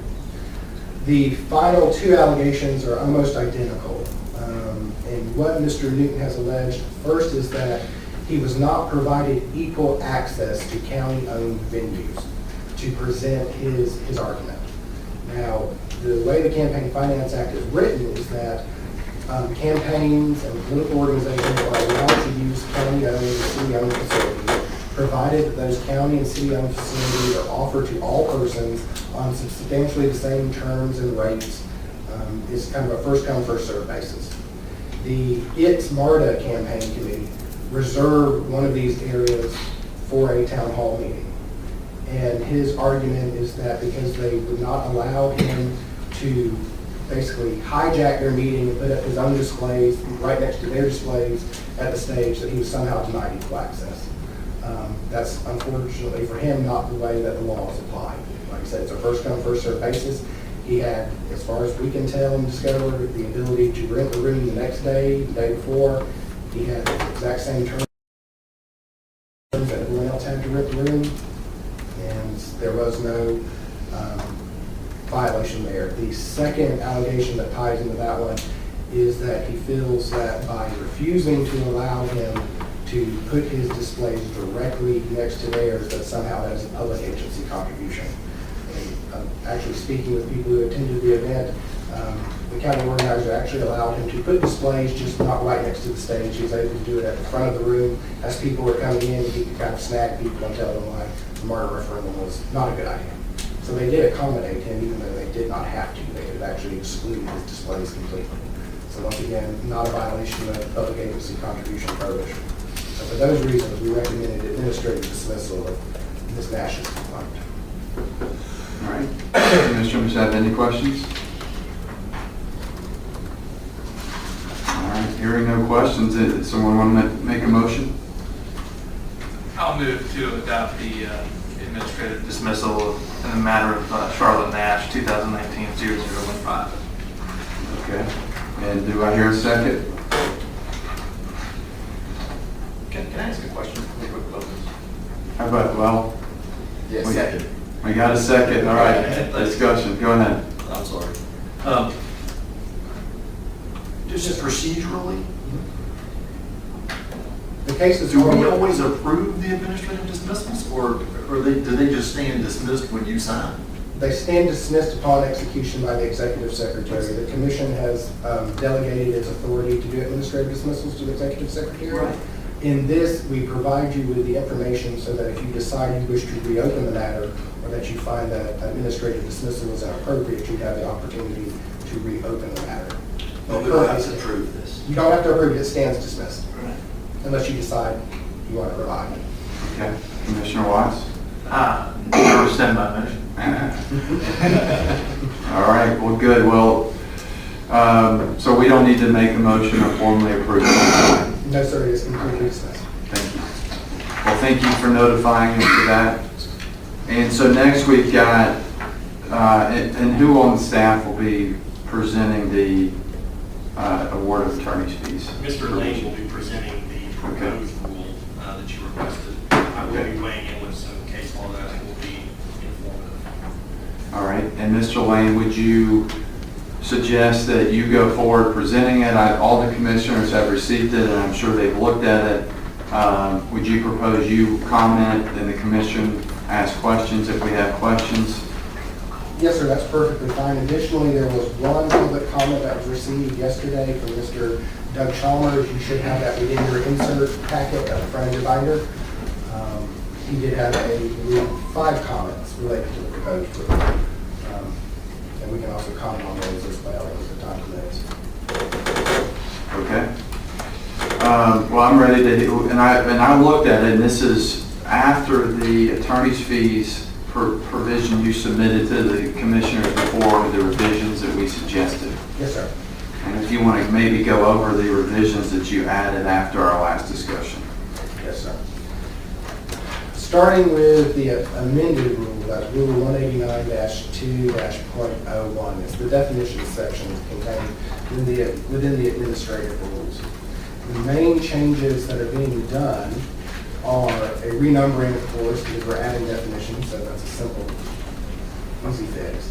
The final two allegations are almost identical. And what Mr. Newton has alleged first is that he was not provided equal access to county-owned venues to present his argument. Now, the way the Campaign Finance Act is written is that campaigns and political organizations are allowed to use county-owned and city-owned facilities, provided that those county and city-owned facilities are offered to all persons on substantially the same terms and rates. It's kind of a first-come, first-served basis. The It's MARTA campaign committee reserved one of these areas for a town hall meeting. And his argument is that because they would not allow him to basically hijack their meeting and put up his own displays right next to their displays at the stage, that he was somehow denied equal access. That's unfortunately for him not the way that the law is applied. Like I said, it's a first-come, first-served basis. He had, as far as we can tell and discover, the ability to rent the room the next day, the day before. He had the exact same terms that everyone else had to rent the room, and there was no violation there. The second allegation that ties into that one is that he feels that by refusing to allow him to put his displays directly next to theirs, that somehow that is a public agency contribution. And actually speaking with people who attended the event, the county organizer actually allowed him to put displays just not right next to the stage. He was able to do it at the front of the room as people were coming in. He could kind of snag people and tell them why the MARTA referendum was not a good idea. So they did accommodate him, even though they did not have to. They could actually exclude his displays completely. So once again, not a violation of public agency contribution prohibition. So for those reasons, we recommended administrative dismissal of Ms. Nash's complaint. All right. Commissioners have any questions? All right, hearing no questions, does someone want to make a motion? I'll move to adopt the administrative dismissal in the matter of Charlotte Nash, 2019-0015. Okay. And do I hear a second? Can I ask a question really quick about this? How about, well, Yes, we- second. we got a second. All right, discussion, go ahead. I'm sorry. Just procedurally, The case is do we already- always approve the administrative dismissals, or do they just stand dismissed when you sign? They stand dismissed upon execution by the executive secretary. The commission has delegated its authority to do administrative dismissals to the executive secretary. Right. In this, we provide you with the information so that if you decide you wish to reopen the matter, or that you find that administrative dismissal is inappropriate, you have the opportunity to reopen the matter. But we don't have to approve this. You don't have to approve it, it stands dismissed, Right. unless you decide you want to revive it. Okay. Commissioner Watts? I rescind my motion. All right, well, good. Well, so we don't need to make a motion or formally approve it. No, sir, it is completely dismissed. Thank you. Well, thank you for notifying us of that. And so next we've got, and who on the staff will be presenting the award of attorney's fees? Mr. Lane will be presenting the proposed rule that you requested. I will be weighing in with some case law that I think will be informative. All right, and Mr. Lane, would you suggest that you go forward presenting it? All the commissioners have received it, and I'm sure they've looked at it. Would you propose you comment and the commission ask questions if we have questions? Yes, sir, that's perfectly fine. Additionally, there was one public comment that was received yesterday from Mr. Doug Chalmers. You should have that within your insert packet at the front of your binder. He did have a 5 comments related to the proposed rule. And we can also comment on those as well as the time permits. Okay. Well, I'm ready to, and I looked at it, and this is after the attorney's fees provision you submitted to the commissioners before the revisions that we suggested. Yes, sir. And if you want to maybe go over the revisions that you added after our last discussion. Yes, sir. Starting with the amended rule, that's Rule 189-2-.01. It's the definition section contained within the administrative rules. The main changes that are being done are a renumbering, of course, because we're adding definitions, so that's a simple, easy fix.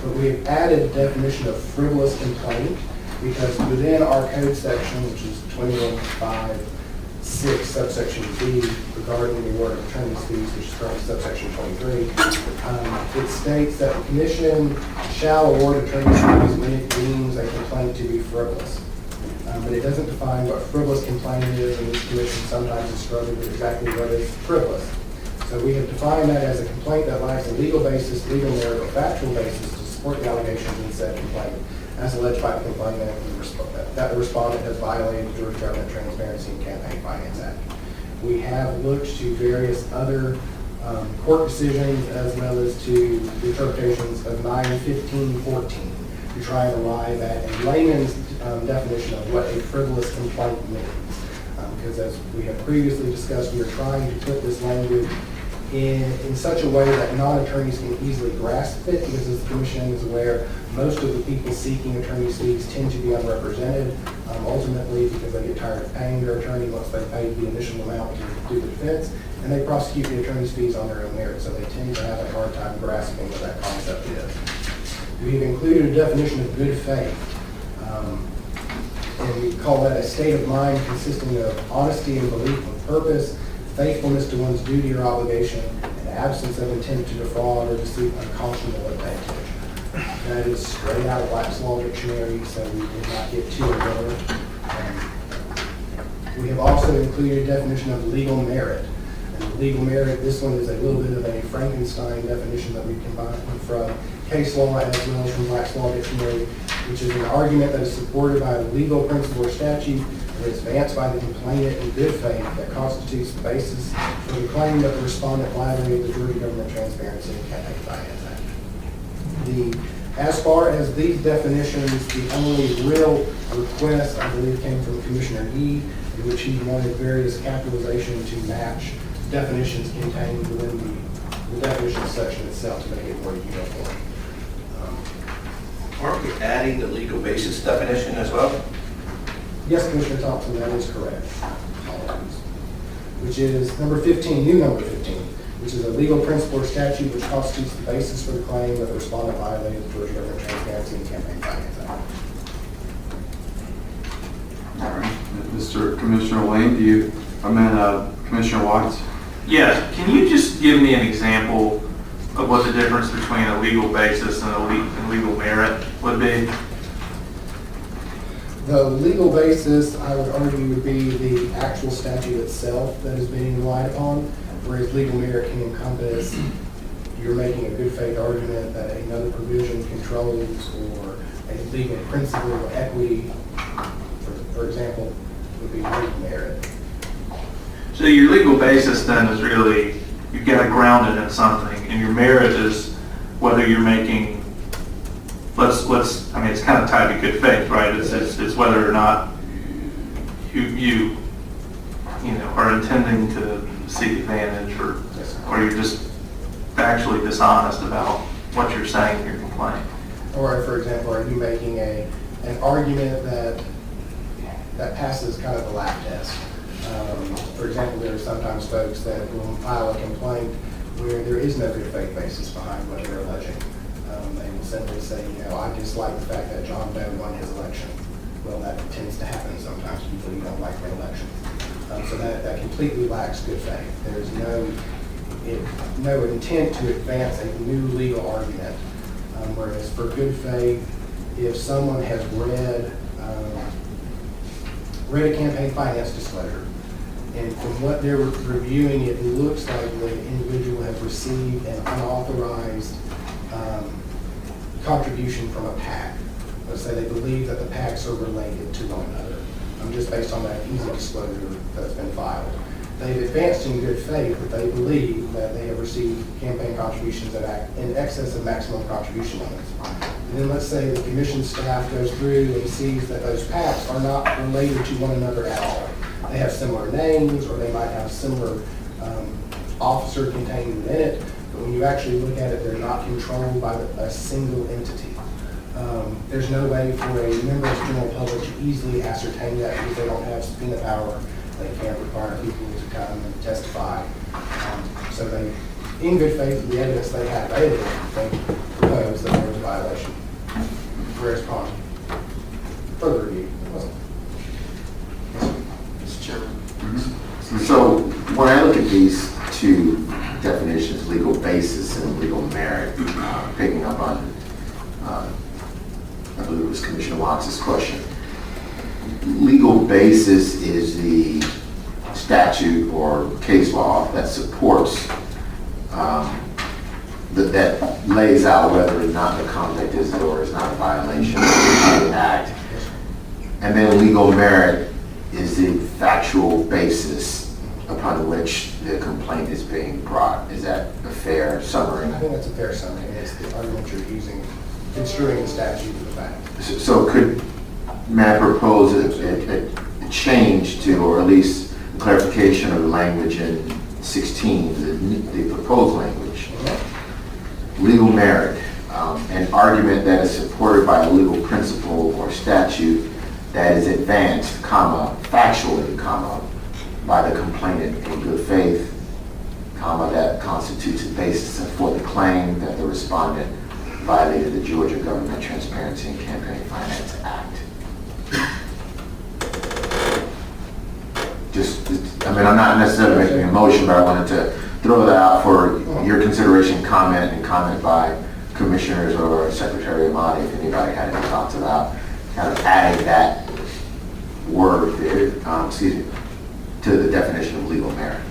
But we've added definition of frivolous complaint because within our code section, which is 21.5.6 subsection B, regarding the award of attorney's fees, which is currently subsection 23, it states that the commission shall award attorney's fees when it deems a complaint to be frivolous. But it doesn't define what frivolous complaint is, and this commission sometimes is struggling with exactly what is frivolous. So we have defined that as a complaint that lacks a legal basis, legal merit, or factual basis to support the allegations in said complaint, as alleged by the complainant, that the respondent has violated the Georgia Government Transparency and Campaign Finance Act. We have looked to various other court decisions as well as to the interpretations of 9-15-14 to try and arrive at a layman's definition of what a frivolous complaint means. Because as we have previously discussed, we are trying to put this language in such a way that non-attorneys can easily grasp it, because as the commission is aware, most of the people seeking attorney's fees tend to be unrepresented, ultimately because they get tired of paying their attorney once they've paid the initial amount to do the defense, and they prosecute the attorney's fees on their own merit, so they tend to have a hard time grasping what that concept is. We've included a definition of good faith, and we call that a state of mind consisting of honesty and belief with purpose, faithfulness to one's duty or obligation, and absence of intent to defraud or deceive unconscionable advantage. That is straight out of Black's Law Dictionary, so we did not get too involved. We have also included a definition of legal merit. And legal merit, this one is a little bit of a Frankenstein definition that we combined from case law as well as from Black's Law Dictionary, which is an argument that is supported by a legal principle or statute that is advanced by the complainant in good faith that constitutes the basis for the claim that the respondent violated the Georgia Government Transparency and Campaign Finance Act. As far as these definitions, the only real request, I believe, came from Commissioner Yee, in which he wanted various capitalization to match definitions contained within the definition section itself to make it more uniform. Aren't we adding the legal basis definition as well? Yes, Commissioner Thompson, that is correct. Which is number 15, new number 15, which is a legal principle or statute which constitutes the basis for the claim that the respondent violated the Georgia Government Transparency and Campaign Finance Act. All right. Mr. Commissioner Wayne, Commissioner Watts? Yes, can you just give me an example of what the difference between a legal basis and legal merit would be? The legal basis, I would argue, would be the actual statute itself that is being relied upon, whereas legal merit can encompass you're making a good faith argument that another provision controls, or a legal principle or equity, for example, would be legal merit. So your legal basis then is really, you've got to ground it in something, and your merit is whether you're making, I mean, it's kind of tied to good faith, right? It's whether or not you are intending to seek advantage, or you're just factually dishonest about what you're saying in your complaint. Or, for example, are you making an argument that passes kind of the lap test? For example, there are sometimes folks that will file a complaint where there is no good faith basis behind what they're alleging. They will simply say, I dislike the fact that John Doe won his election. Well, that tends to happen sometimes. People you don't like the election. So that completely lacks good faith. There's no intent to advance a new legal argument Whereas for good faith, if someone has read a campaign finance disclosure, and from what they're reviewing, it looks like the individual has received an unauthorized contribution from a PAC. Let's say they believe that the PACs are related to one another, just based on that easy disclosure that's been filed. They've advanced in good faith that they believe that they have received campaign contributions that in excess of maximum contribution limits. And then let's say the commission staff goes through and sees that those PACs are not related to one another at all. They have similar names, or they might have similar officer contained within it, but when you actually look at it, they're not controlled by a single entity. There's no way for a member of the general public to easily ascertain that because they don't have subpoena power. They can't require people to come and testify. So they, in good faith, with the evidence they have available, they propose that there was a violation. Whereas upon further review, it wasn't. Mr. Chairman? So when I look at these two definitions, legal basis and legal merit, picking up on, I believe it was Commissioner Watts' question, legal basis is the statute or case law that supports, that lays out whether or not the conduct is or is not a violation of the act. And then legal merit is the factual basis upon which the complaint is being brought. Is that a fair summary? I think that's a fair summary. It's the argument you're using, construing the statute to the fact. So may I propose a change to, or at least clarification of the language in 16, the proposed language. Legal merit, an argument that is supported by a legal principle or statute that is advanced, comma, factually, comma, by the complainant in good faith, comma, that constitutes a basis for the claim that the respondent violated the Georgia Government Transparency and Campaign Finance Act. I'm not necessarily making a motion, but I wanted to throw that out for your consideration, comment, and comment by commissioners or Secretary Amati, if anybody had any thoughts about kind of adding that word, to the definition of legal merit.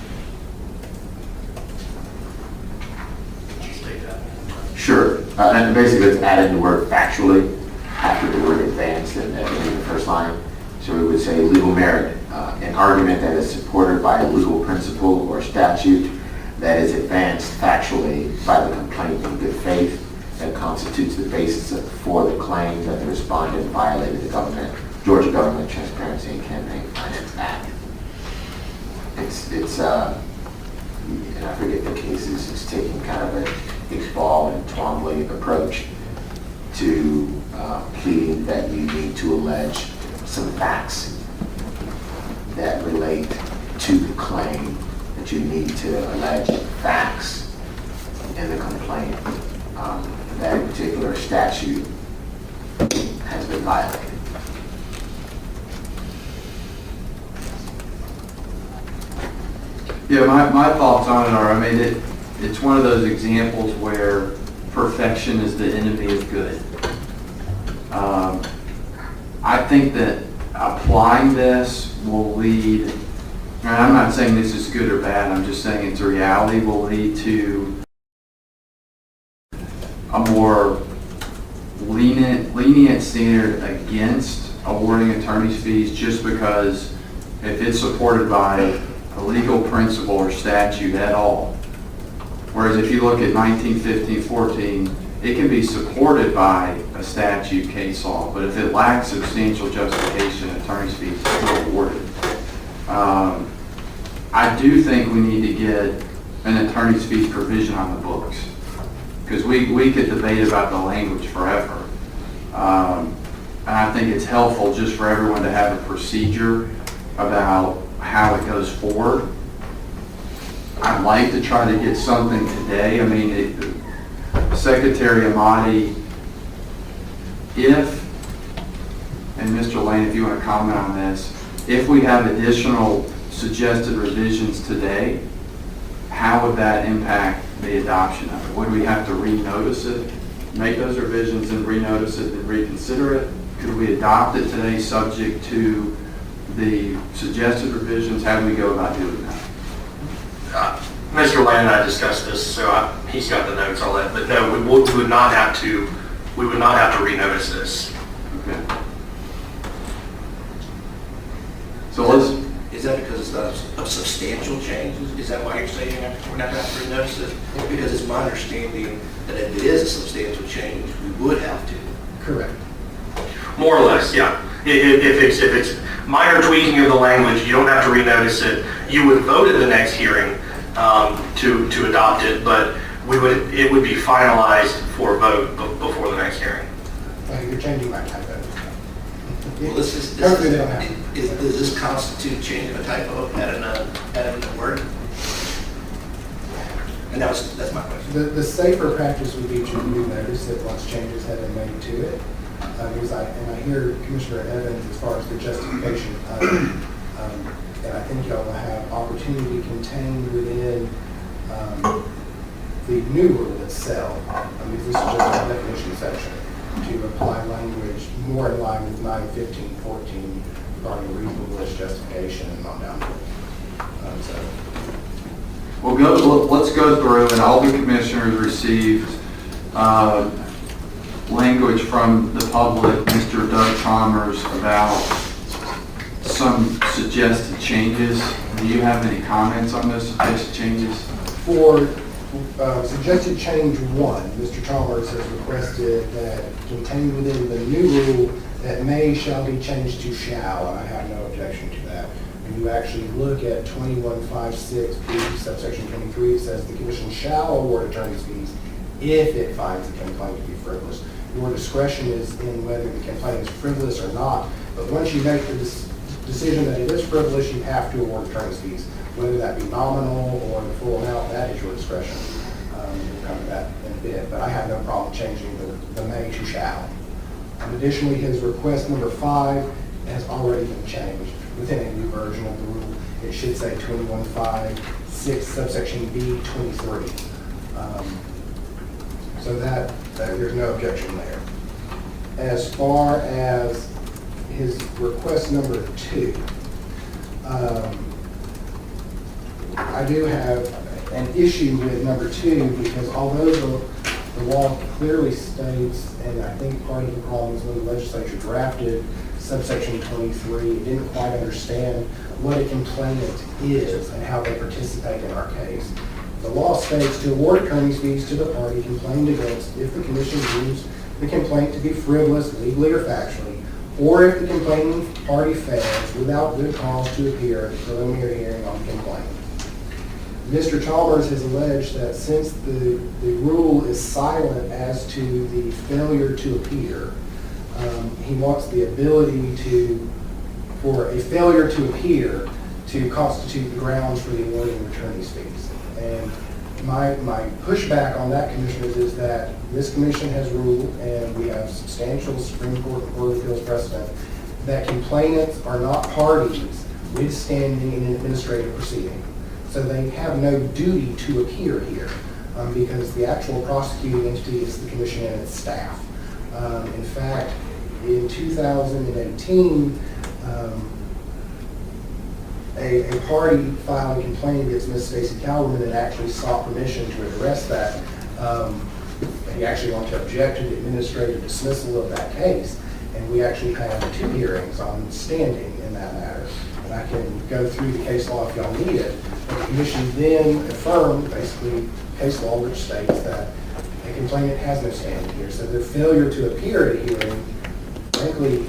Sure, and basically it's added the word factually after the word advanced in the first line. So we would say legal merit, an argument that is supported by a legal principle or statute that is advanced factually by the complainant in good faith that constitutes the basis for the claim that the respondent violated the Georgia Government Transparency and Campaign Finance Act. And I forget the cases, it's taking kind of a Iqbal and Twombly approach to pleading that you need to allege some facts that relate to the claim, that you need to allege facts in the complaint that a particular statute has been violated. Yeah, my thoughts on it are, it's one of those examples where perfection is the enemy of good. I think that applying this will lead, and I'm not saying this is good or bad, I'm just saying it's a reality, will lead to a more lenient standard against awarding attorney's fees just because if it's supported by a legal principle or statute at all. Whereas if you look at 1915-14, it can be supported by a statute, case law, but if it lacks substantial justification, attorney's fees are still awarded. I do think we need to get an attorney's fees provision on the books, because we could debate about the language forever. And I think it's helpful just for everyone to have a procedure about how it goes forward. I'd like to try to get something today. Secretary Amati, and Mr. Lane, if you want to comment on this, if we have additional suggested revisions today, how would that impact the adoption of it? Would we have to renotice it? make those revisions and renotice it and reconsider it? Could we adopt it today, subject to the suggested revisions? How do we go about doing that? Mr. Lane and I discussed this, so he's got the notes on that, but no, we would not have to renotice this. Okay. So let's, Is that because it's not a substantial change? Is that why you're saying we're not going to have to renotice it? Because it's my understanding that if it is a substantial change, we would have to. Correct. More or less, yeah. If it's minor tweaking of the language, you don't have to renotice it. You would vote at the next hearing to adopt it, but it would be finalized for vote before the next hearing. You're changing my typo. Well, Hopefully they don't have to. does this constitute changing a typo, adding a word? And that's my question. The safer practice would be to renotice it once changes have been made to it. Because I hear Commissioner Evans as far as the justification of it. And I think y'all will have opportunity contained within the new rule itself. This is just a definition section to apply language more in line with 9:15:14 regarding reasonableness, justification, and on down. let's go through, and all the commissioners received language from the public, Mr. Doug Chalmers, about some suggested changes. Do you have any comments on those suggested changes? For suggested change 1, Mr. Chalmers has requested that contained within the new rule that may shall be changed to shall, and I have no objection to that. When you actually look at 2156B subsection 23, it says the commission shall award attorney's fees if it finds the complaint to be frivolous. Your discretion is in whether the complaint is frivolous or not, but once you make the decision that it is frivolous, you have to award attorney's fees. Whether that be nominal or the full amount, that is your discretion. We'll come to that in a bit, but I have no problem changing the may to shall. Additionally, his request number 5 has already been changed within a new version of the rule. It should say 2156 subsection B 23. So that there's no objection there. As far as his request number 2, I do have an issue with number 2 because although the law clearly states, and I think part of the problem is when the legislature drafted subsection 23, it didn't quite understand what a complainant is and how they participate in our case. The law states to award attorney's fees to the party complained against if the commission deems the complaint to be frivolous, legally or factually, or if the complaining party fails without good cause to appear at the preliminary hearing on the complaint. Mr. Chalmers has alleged that since the rule is silent as to the failure to appear, he wants the ability for a failure to appear to constitute the grounds for the awarding of attorney's fees. And my pushback on that, Commissioners, is that this commission has ruled, and we have substantial Supreme Court and Court of Appeals precedent, that complainants are not parties withstanding in an administrative proceeding. So they have no duty to appear here because the actual prosecuting entity is the commission and its staff. In fact, in 2018, a party filed a complaint against Ms. Stacey Calverman and actually sought permission to address that. He actually wanted to object to the administrative dismissal of that case, and we actually had 2 hearings on standing in that matter. And I can go through the case law if y'all need it. But the commission then affirmed, basically, case law which states that a complainant has no standing here. So their failure to appear at a hearing, frankly,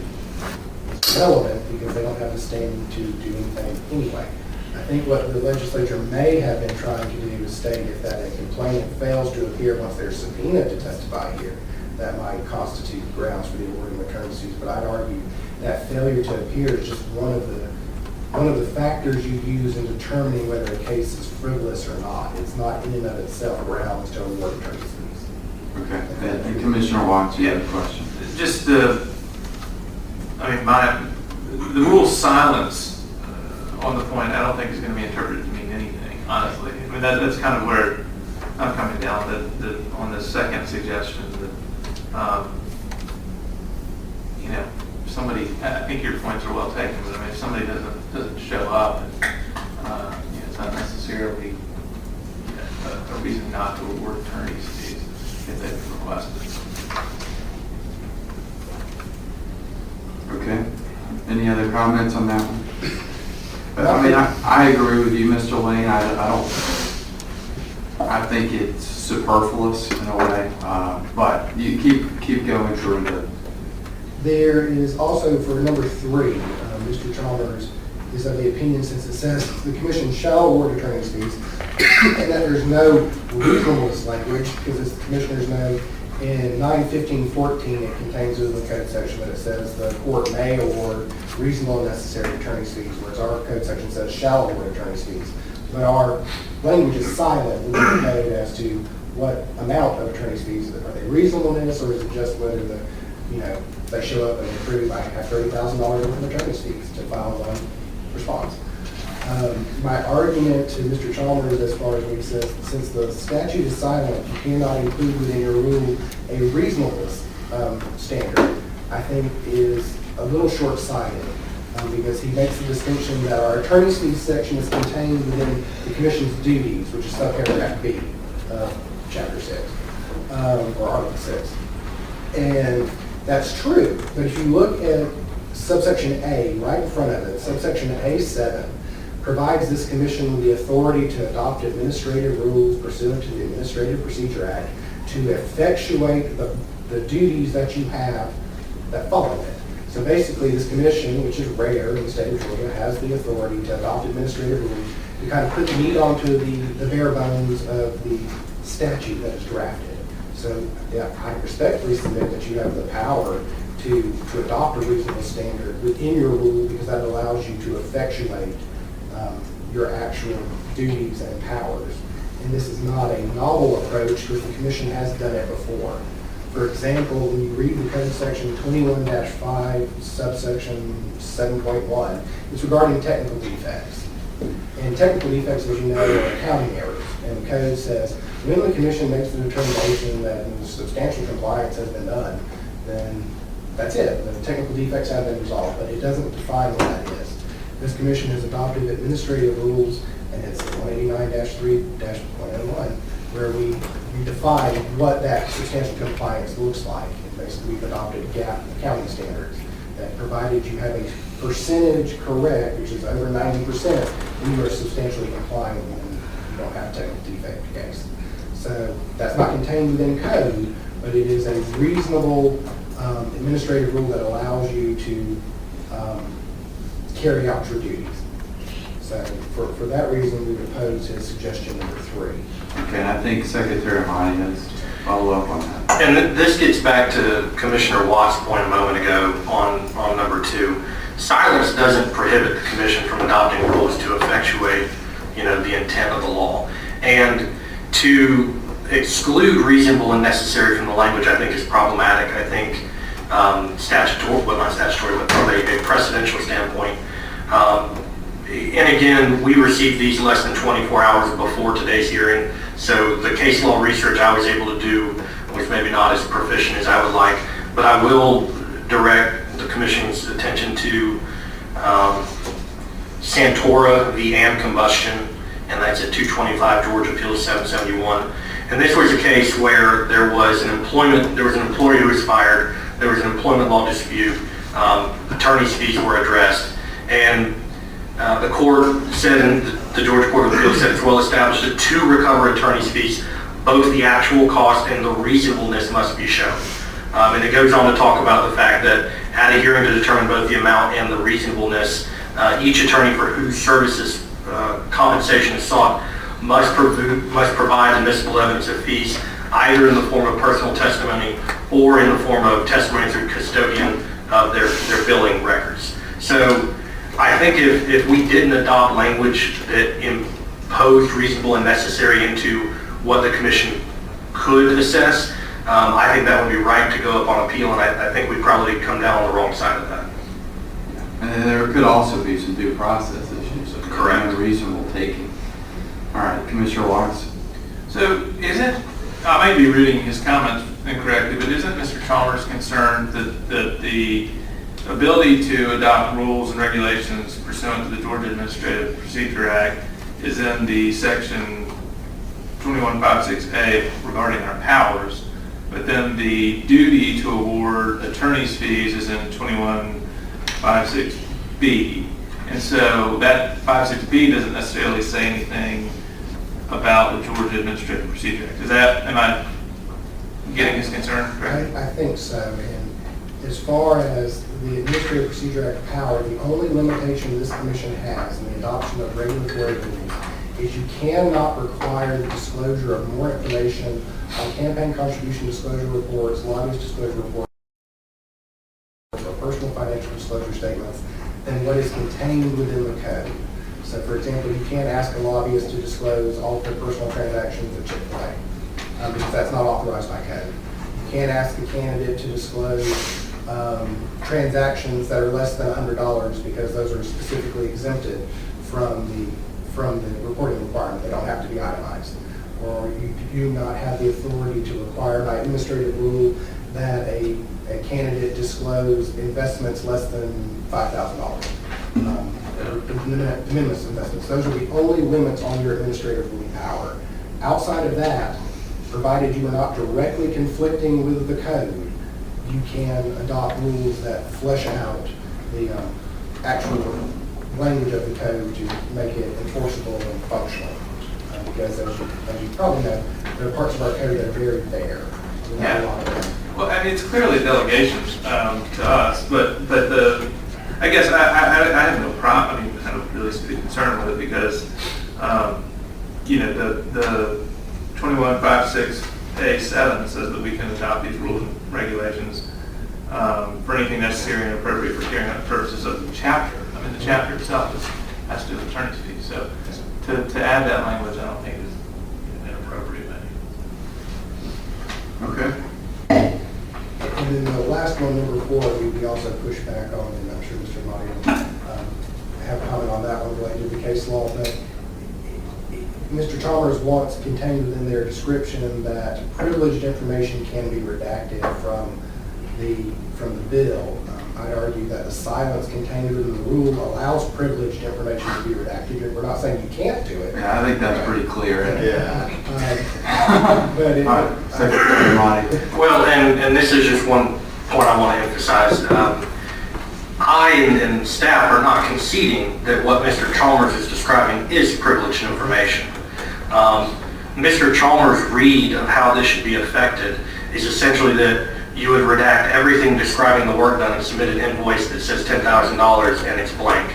is relevant because they don't have the standing to do anything anyway. I think what the legislature may have been trying to do is state if that a complainant fails to appear once they're subpoenaed to testify here, that might constitute grounds for the awarding of attorney's fees. But I'd argue that failure to appear is just one of the factors you use in determining whether a case is frivolous or not. It's not in and of itself grounds to award attorney's fees. Okay. And Commissioner Watts, you have a question? Just the rule silence on the point, I don't think is going to be interpreted to mean anything, honestly. I mean, that's kind of where I'm coming down, that on the second suggestion, that You know, if somebody, I think your points are well taken, but I mean, if somebody doesn't show up, you know, it's not necessarily a reason not to award attorney's fees if they've requested. Okay. Any other comments on that one? I mean, I agree with you, Mr. Lane. I think it's superfluous in a way, but you keep going through the. There is also for number 3, Mr. Chalmers is of the opinion, since it says the commission shall award attorney's fees, and that there's no reasonableness language, because the commissioners know in 915.14 it contains within the code section that it says the court may award reasonable and necessary attorney's fees, whereas our code section says shall award attorney's fees. But our language is silent within the code as to what amount of attorney's fees. Are they reasonableness, or is it just whether the, you know, they show up and they prove I have $30,000 worth of attorney's fees to file one response. My argument to Mr. Chalmers, as far as what he says, since the statute is silent, you cannot include within your rule a reasonableness standard, I think is a little short-sighted, because he makes the distinction that our attorney's fees section is contained within the commission's duties, which is subparagraph B of chapter 6, or article 6. And that's true, but if you look at subsection A, right in front of it, subsection A7 provides this commission with the authority to adopt administrative rules pursuant to the Administrative Procedure Act to effectuate the duties that you have that follow it. So basically, this commission, which is rare in the state of Georgia, has the authority to adopt administrative rules to kind of put the meat onto the bare bones of the statute that is drafted. So yeah, I respectfully submit that you have the power to adopt a reasonable standard within your rule, because that allows you to effectuate your actual duties and powers. And this is not a novel approach, because the commission has done it before. For example, when you read the code section 21-5, subsection 7.1, it's regarding technical defects. And technical defects, as you know, are accounting errors. And the code says, when the commission makes the determination that substantial compliance has been done, then that's it. The technical defects have been resolved, but it doesn't define what that is. This commission has adopted administrative rules, and it's 189-3-.01, where we define what that substantial compliance looks like. And basically, we've adopted GAAP accounting standards that provided you have a percentage correct, which is over 90%, and you are substantially complying and you don't have a technical defect case. So that's not contained within code, but it is a reasonable administrative rule that allows you to carry out your duties. So for that reason, we would oppose his suggestion number 3. Okay, and I think Secretary Mahoney has follow up on that. And this gets back to Commissioner Watt's point a moment ago on number 2. Silence doesn't prohibit the commission from adopting rules to effectuate, you know, the intent of the law. And to exclude reasonable and necessary from the language, I think, is problematic. I think statutory, well, not statutory, but from a precedential standpoint. And again, we received these less than 24 hours before today's hearing, so the case law research I was able to do was maybe not as proficient as I would like, but I will direct the commission's attention to Santora v. Am Combustion, and that's at 225 Georgia Appeals 771. And this was a case where there was an employee who was fired, there was an employment law dispute, attorney's fees were addressed, and the court said, and the Georgia Court of Appeals said it's well established that to recover attorney's fees, both the actual cost and the reasonableness must be shown. And it goes on to talk about the fact that at a hearing to determine both the amount and the reasonableness, each attorney for whose services compensation is sought must provide admissible evidence of fees, either in the form of personal testimony or in the form of testimony through custodian of their billing records. So I think if we didn't adopt language that imposed reasonable and necessary into what the commission could assess, I think that would be right to go up on appeal, and I think we'd probably come down on the wrong side of that. And then there could also be some due process issues. Correct. Reasonable taking. All right, Commissioner Watts. So is it, I may be reading his comments incorrectly, but isn't Mr. Chalmers concerned that the ability to adopt rules and regulations pursuant to the Georgia Administrative Procedure Act is in the section 2156A regarding our powers, but then the duty to award attorney's fees is in 2156B. And so that 56B doesn't necessarily say anything about the Georgia Administrative Procedure Act. Am I getting his concern correct? I think so. And as far as the Administrative Procedure Act power, the only limitation this commission has in the adoption of regulatory rules is you cannot require the disclosure of more information on campaign contribution disclosure reports, lobbyist disclosure reports, or personal financial disclosure statements than what is contained within the code. So for example, you can't ask a lobbyist to disclose all of their personal transactions at Chick-fil-A because that's not authorized by code. You can't ask a candidate to disclose transactions that are less than $100 because those are specifically exempted from the reporting requirement. They don't have to be itemized. Or you do not have the authority to require by administrative rule that a candidate disclose investments less than $5,000. De minimis investments. Those are the only limits on your administrative ruling power. Outside of that, provided you are not directly conflicting with the code, you can adopt rules that flesh out the actual language of the code to make it enforceable and functional. Because as you probably know, there are parts of our code that are very bare. Yeah. Well, I mean, it's clearly delegation to us, but I guess I have no problem. I mean, I don't really see the concern with it because, the 2156A7 says that we can adopt these rules and regulations for anything necessary and appropriate for carrying out the purposes of the chapter. I mean, the chapter itself has to do with attorney's fees. So to add that language, I don't think is inappropriate. Okay. And then the last one, number 4, we also push back on, and I'm sure Mr. Motti will have a comment on that one related to the case law, but Mr. Chalmers wants contained within their description that privileged information can be redacted from the bill. I'd argue that the silence contained within the rule allows privileged information to be redacted. We're not saying you can't do it. Yeah, I think that's pretty clear. Yeah. But All right, Secretary Monty. Well, and this is just one point I want to emphasize. I and staff are not conceding that what Mr. Chalmers is describing is privileged information. Mr. Chalmers' read of how this should be affected is essentially that you would redact everything describing the work done and submit an invoice that says $10,000 and it's blank.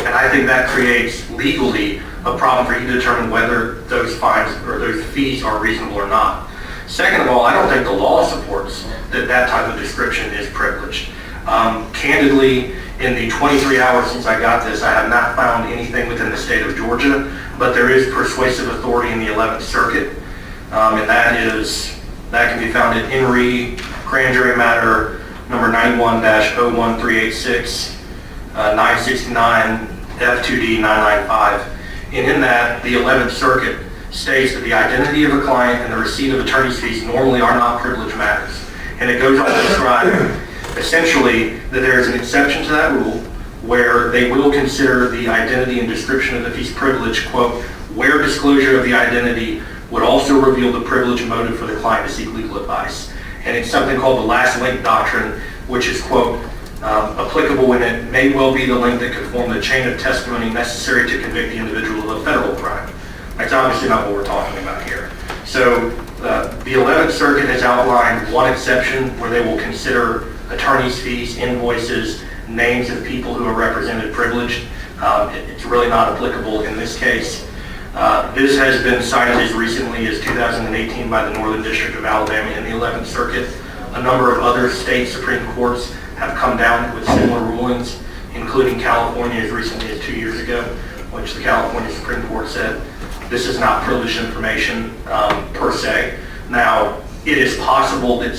And I think that creates legally a problem for you to determine whether those fines or those fees are reasonable or not. Second of all, I don't think the law supports that type of description is privileged. Candidly, in the 23 hours since I got this, I have not found anything within the state of Georgia, but there is persuasive authority in the 11th Circuit, and that can be found in INRI Grand Jury Matter number 91-01386, 969 F2D 995. And in that, the 11th Circuit states that the identity of a client and the receipt of attorney's fees normally are not privileged matters. And it goes on to describe essentially that there is an exception to that rule where they will consider the identity and description of the fees privilege, quote, where disclosure of the identity would also reveal the privileged motive for the client to seek legal advice. And it's something called the last link doctrine, which is, quote, applicable when it may well be the link that could form the chain of testimony necessary to convict the individual of a federal crime. That's obviously not what we're talking about here. So the 11th Circuit has outlined one exception where they will consider attorney's fees, invoices, names of people who are represented privileged. It's really not applicable in this case. This has been cited as recently as 2018 by the Northern District of Alabama in the 11th Circuit. A number of other state Supreme Courts have come down with similar rulings, including California as recently as 2 years ago, which the California Supreme Court said this is not privileged information per se. Now, it is possible that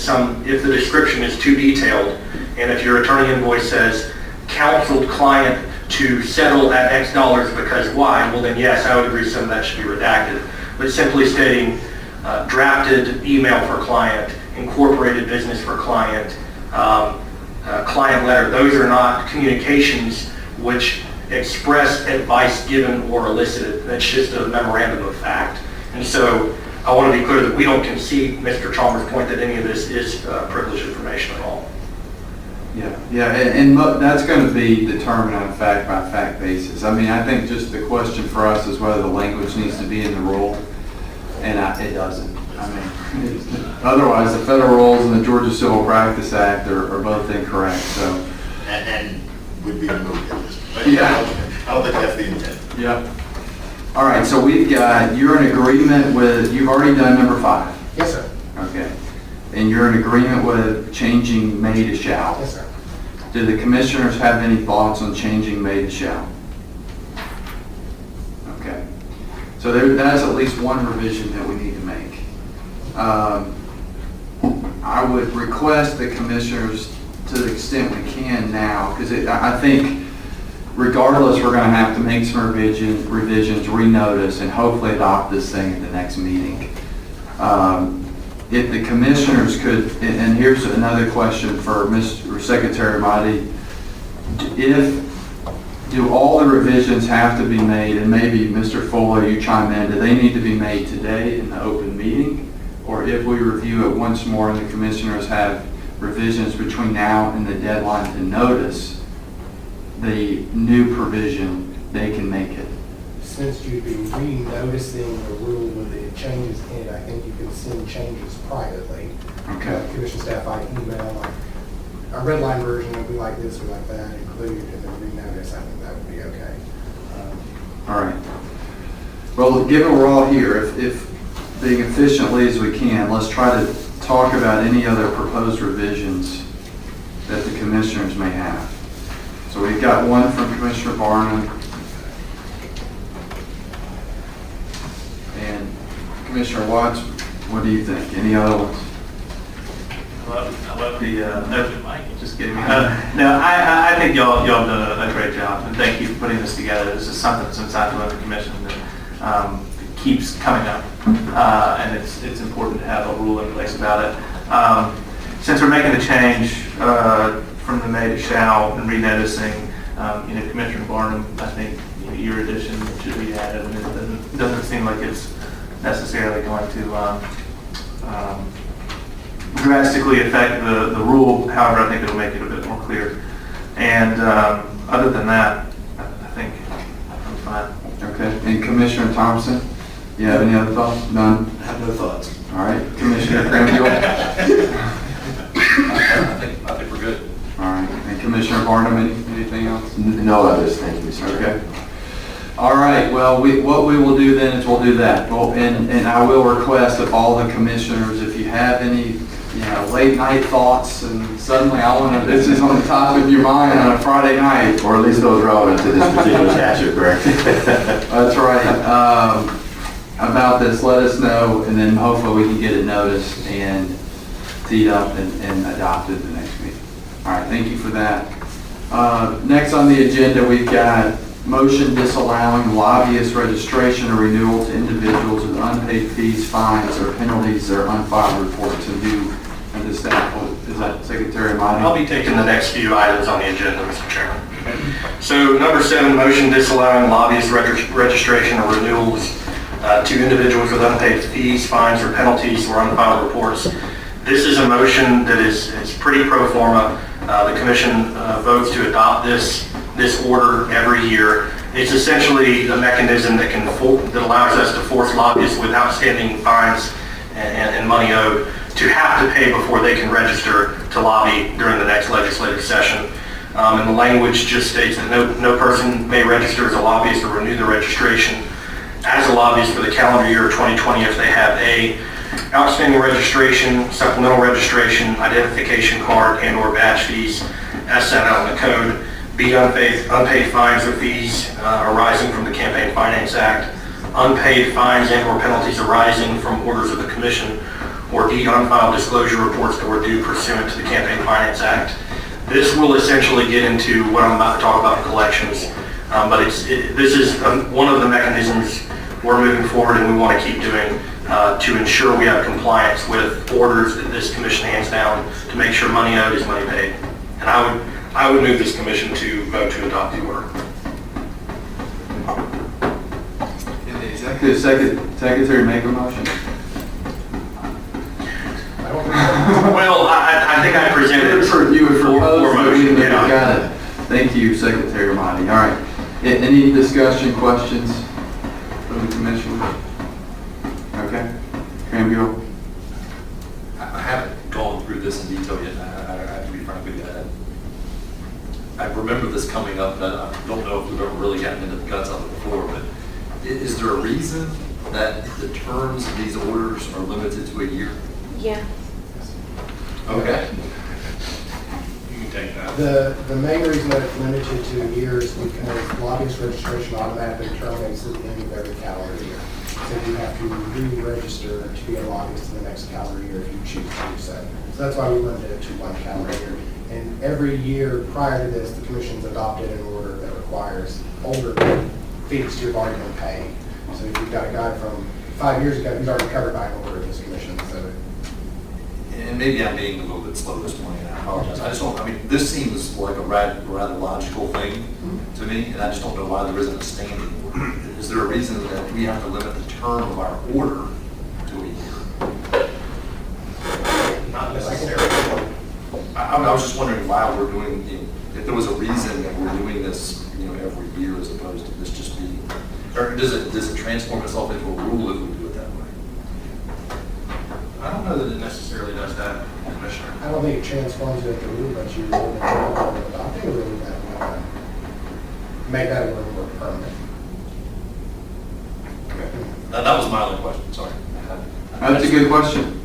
if the description is too detailed, and if your attorney invoice says counseled client to settle at X dollars because why, well then yes, I would agree some of that should be redacted. But simply stating drafted email for client, incorporated business for client, client letter. Those are not communications which express advice given or elicited. That's just a memorandum of fact. And so I want to be clear that we don't concede Mr. Chalmers' point that any of this is privileged information at all. Yeah, and that's going to be determined on a fact-by-fact basis. I mean, I think just the question for us is whether the language needs to be in the rule, and it doesn't. I mean, otherwise, the federal rules and the Georgia Civil Practice Act are both incorrect, so. And would be removed at this point. Yeah. I don't think that's the intent. Yeah. All right, so you're in agreement with, you've already done number 5. Yes, sir. Okay. And you're in agreement with changing may to shall? Yes, sir. Do the commissioners have any thoughts on changing may to shall? Okay. So that's at least one revision that we need to make. I would request the commissioners, to the extent we can now, because I think regardless, we're going to have to make some revisions, renotice, and hopefully adopt this thing at the next meeting. If the commissioners could, and here's another question for Mr. Secretary Mahdi, do all the revisions have to be made, and maybe Mr. Fuller, you chime in, do they need to be made today in the open meeting? Or if we review it once more and the commissioners have revisions between now and the deadline to notice the new provision, they can make it? Since you'd be re-noticing the rule with the changes in it, I think you can send changes privately. Okay. Commission staff, I email, like, a red line version would be like this or like that, include, and then re-notice. I think that would be okay. All right. Well, given we're all here, if being efficiently as we can, let's try to talk about any other proposed revisions that the commissioners may have. So we've got one from Commissioner Barnum. And Commissioner Watts, what do you think? Any other ones? I love the open mic. Just kidding. No, I think y'all done a great job, and thank you for putting this together. This is something since I've joined the commission that keeps coming up, and it's important to have a rule in place about it. Since we're making the change from the may to shall and renoticing, Commissioner Barnum, I think your addition should be added, and it doesn't seem like it's necessarily going to drastically affect the rule. However, I think it'll make it a bit more clear. And other than that, I think I'm fine. Okay. And Commissioner Thompson, you have any other thoughts? None? I have no thoughts. All right. Commissioner Granville? I think we're good. All right. And Commissioner Barnum, anything else? No others, thank you, Mr. Chairman. Okay. All right, well, what we will do then is we'll do that. Well, and I will request of all the commissioners, if you have any, late night thoughts, and suddenly this is on the top of your mind on a Friday night. Or at least those relevant to this particular statute, correct? That's right. About this, let us know, and then hopefully we can get it noticed and teed up and adopted the next meeting. All right, thank you for that. Next on the agenda, we've got motion disallowing lobbyist registration or renewal to individuals with unpaid fees, fines, or penalties or unfiled reports and due and the staff. Is that Secretary Mahdi? I'll be taking the next few items on the agenda, Mr. Chairman. So number 7, motion disallowing lobbyist registration or renewals to individuals with unpaid fees, fines, or penalties or unfiled reports. This is a motion that is pretty pro forma. The commission votes to adopt this order every year. It's essentially a mechanism that allows us to force lobbyists with outstanding fines and money owed to have to pay before they can register to lobby during the next legislative session. And the language just states that no person may register as a lobbyist or renew their registration as a lobbyist for the calendar year of 2020 if they have a outstanding registration, supplemental registration, identification card, and/or badge fees as set out in the code, B, unpaid fines or fees arising from the Campaign Finance Act, unpaid fines and/or penalties arising from orders of the Commission, or D, unfiled disclosure reports that were due pursuant to the Campaign Finance Act. This will essentially get into what I'm about to talk about, collections, but this is one of the mechanisms we're moving forward and we want to keep doing to ensure we have compliance with orders that this commission hands down to make sure money owed is money paid. And I would move this commission to vote to adopt the order. Can the executive secretary make a motion? I don't think Well, I think I presented You would four propose, but we motions. never Yeah. got it. Thank you, Secretary Ramadi. All right. Any discussion, questions from the commission? Okay. Cranville? I haven't gone through this in detail yet. I have to be frank with you. I remember this coming up, but I don't know if we've ever really gotten into the guts of it before, but is there a reason that the terms of these orders are limited to a year? Yeah. Okay. You can take that. the main reason that it's limited to a year is because lobbyist registration automatically terminates at the end of every calendar year. So you have to re-register to be a lobbyist in the next calendar year if you choose to do so. So that's why we limited it to one calendar year. And every year prior to this, the commission's adopted an order that requires older fees to have already been paid. So if you've got a guy from 5 years ago, he's already covered by an order of this commission. So And maybe I'm being a little bit slow this morning, and I apologize. I mean, this seems like a rather logical thing to me, and I just don't know why there isn't a standing order. Is there a reason that we have to limit the term of our order to a year? Not necessarily. I was just wondering why we're doing, if there was a reason that we're doing this, every year as opposed to this just being, or does it transform itself into a rule if we do it that way? I don't know that it necessarily does that, Commissioner. I don't think it transforms it into a rule, but you will adopting a rule that would make that a little more permanent. That was my only question, sorry. That's a good question.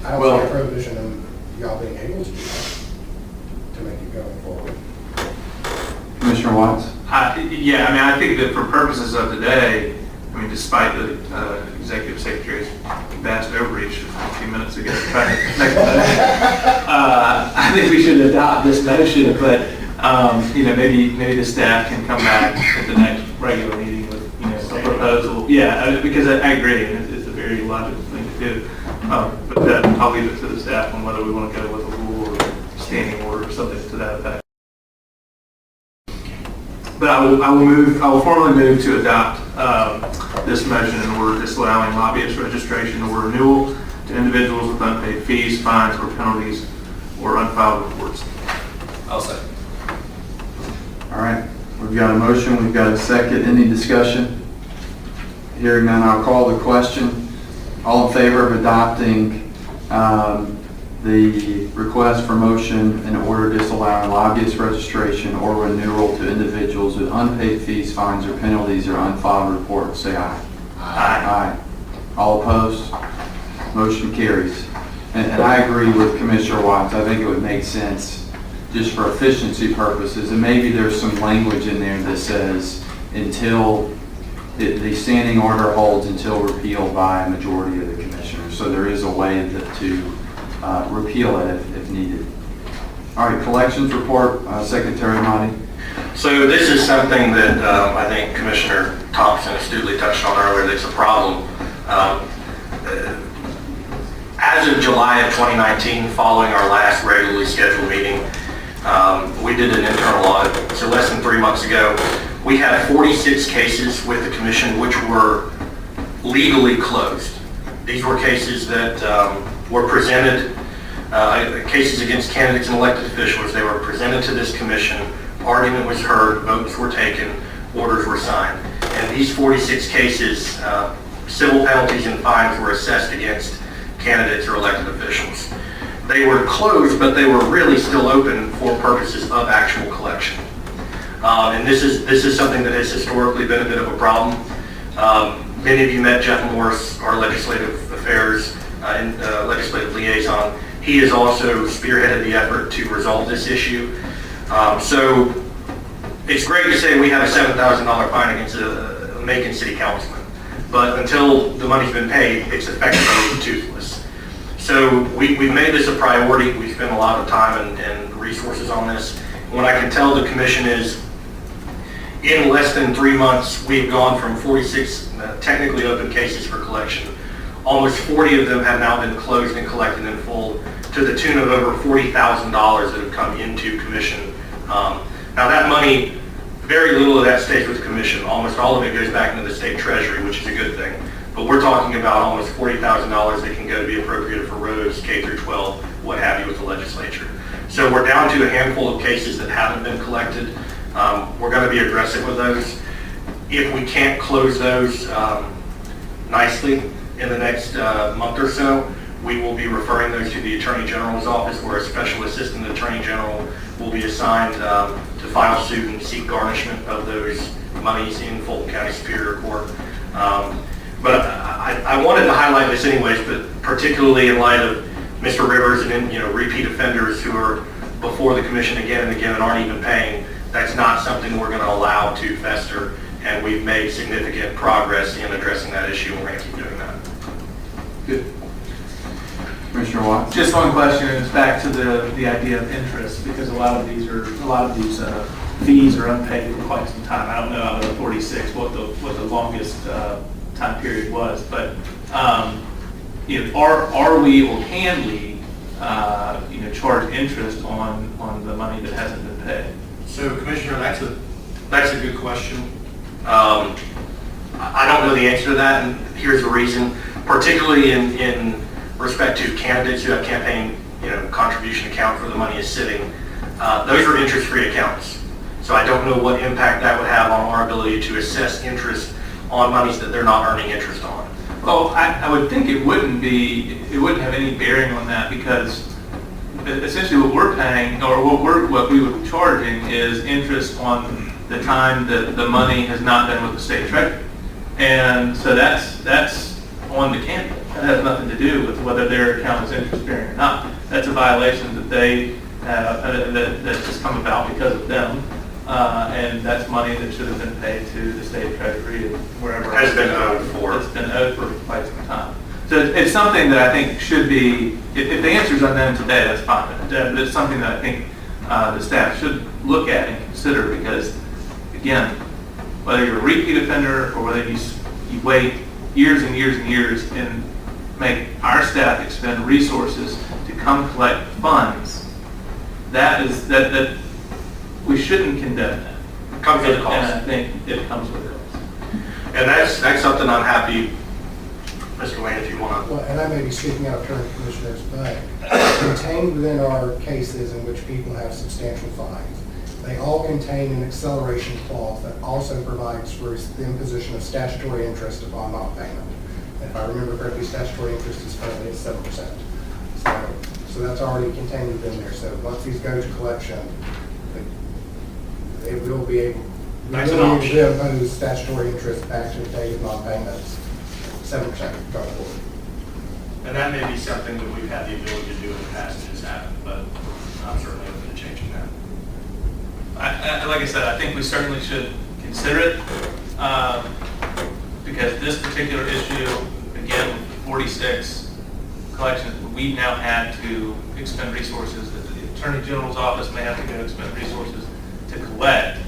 I don't Well- see a prohibition in y'all being able to do that, to make it going forward. Commissioner Watts? Yeah, I mean, I think that for purposes of today, I mean, despite the executive secretary's vast overreach a few minutes ago, trying to make a motion, I think we should adopt this motion, but, maybe the staff can come back at the next regular meeting with, a proposal. Yeah, because I agree, and it's a very logical thing to do. But then I'll leave it to the staff on whether we want to go with a rule or standing order or something to that effect. But I will formally move to adopt this motion in order disallowing lobbyist registration or renewal to individuals with unpaid fees, fines, or penalties, or unfiled reports. I'll second. All right. We've got a motion. We've got a second. Any discussion? Hearing none, I'll call the question. All in favor of adopting the request for motion in order disallowing lobbyist registration or renewal to individuals with unpaid fees, fines, or penalties or unfiled reports, say aye. Aye. All opposed? Motion carries. And I agree with Commissioner Watts. I think it would make sense just for efficiency purposes, and maybe there's some language in there that says until the standing order holds until repealed by a majority of the commissioners. So there is a way to repeal it if needed. All right, collections report, Secretary Monty. So this is something that I think Commissioner Thompson astutely touched on earlier. That's a problem. As of July of 2019, following our last regularly scheduled meeting, we did an internal audit. So less than 3 months ago, we had 46 cases with the commission which were legally closed. These were cases that were presented, cases against candidates and elected officials. They were presented to this commission, argument was heard, votes were taken, orders were signed. And these 46 cases, civil penalties and fines were assessed against candidates or elected officials. They were closed, but they were really still open for purposes of actual collection. And this is something that has historically been a bit of a problem. Many of you met Jeff Morris, our legislative affairs and legislative liaison. He has also spearheaded the effort to resolve this issue. So it's great to say we have a $7,000 fine against a Macon city councilman, but until the money's been paid, it's effectively toothless. So we've made this a priority. We spend a lot of time and resources on this. What I can tell the commission is in less than 3 months, we've gone from 46 technically open cases for collection. Almost 40 of them have now been closed and collected in full, to the tune of over $40,000 that have come into commission. Now that money, very little of that stays with the commission. Almost all of it goes back into the state treasury, which is a good thing. But we're talking about almost $40,000 that can go to be appropriated for roads, K through 12, what have you, with the legislature. So we're down to a handful of cases that haven't been collected. We're going to be aggressive with those. If we can't close those nicely in the next month or so, we will be referring those to the Attorney General's office, where a Special Assistant Attorney General will be assigned to file suit and seek garnishment of those monies in Fulton County Superior Court. But I wanted to highlight this anyways, but particularly in light of Mr. Rivers and repeat offenders who are before the commission again and again and aren't even paying. That's not something we're going to allow to fester, and we've made significant progress in addressing that issue, and we're going to keep doing that. Good. Commissioner Watts? Just one question, and it's back to the idea of interest, because a lot of these fees are unpaid for quite some time. I don't know out of the 46 what the longest time period was, but are we or can we charge interest on the money that hasn't been paid? So, Commissioner, that's a good question. I don't know the answer to that, and here's the reason. Particularly in respect to candidates who have campaign contribution account where the money is sitting, those are interest-free accounts. So I don't know what impact that would have on our ability to assess interest on monies that they're not earning interest on. Well, I would think it wouldn't have any bearing on that, because essentially what we're paying, or what we would be charging, is interest on the time that the money has not been with the state treasury. And so that's on the candidate. That has nothing to do with whether their account is interest bearing or not. That's a violation that they have, that's just come about because of them. And that's money that should have been paid to the state treasury and wherever. Has been owed for. It's been owed for quite some time. So it's something that I think should be, if the answer is unknown today, that's fine. But it's something that I think the staff should look at and consider, because, again, whether you're a repeat offender or whether you wait years and years and years and make our staff expend resources to come collect funds, that we shouldn't condone that. It comes with a cost. And I think it comes with a cost. And that's something I'm happy, Mr. Wayne, if you want to. Well, and I may be speaking out of turn, Commissioners, but contained within our cases in which people have substantial fines, they all contain an acceleration clause that also provides for the imposition of statutory interest upon non-payment. And if I remember correctly, statutory interest is currently at 7%. So that's already contained within there. So once these go to collection, they will be able to impose statutory interest back to the date of non-payments, 7% going forward. And that may be something that we've had the ability to do in the past and just haven't, but I'm certainly open to changing that. Like I said, I think we certainly should consider it, because this particular issue, again, 46 collections, we now had to expend resources that the Attorney General's office may have to go expend resources to collect.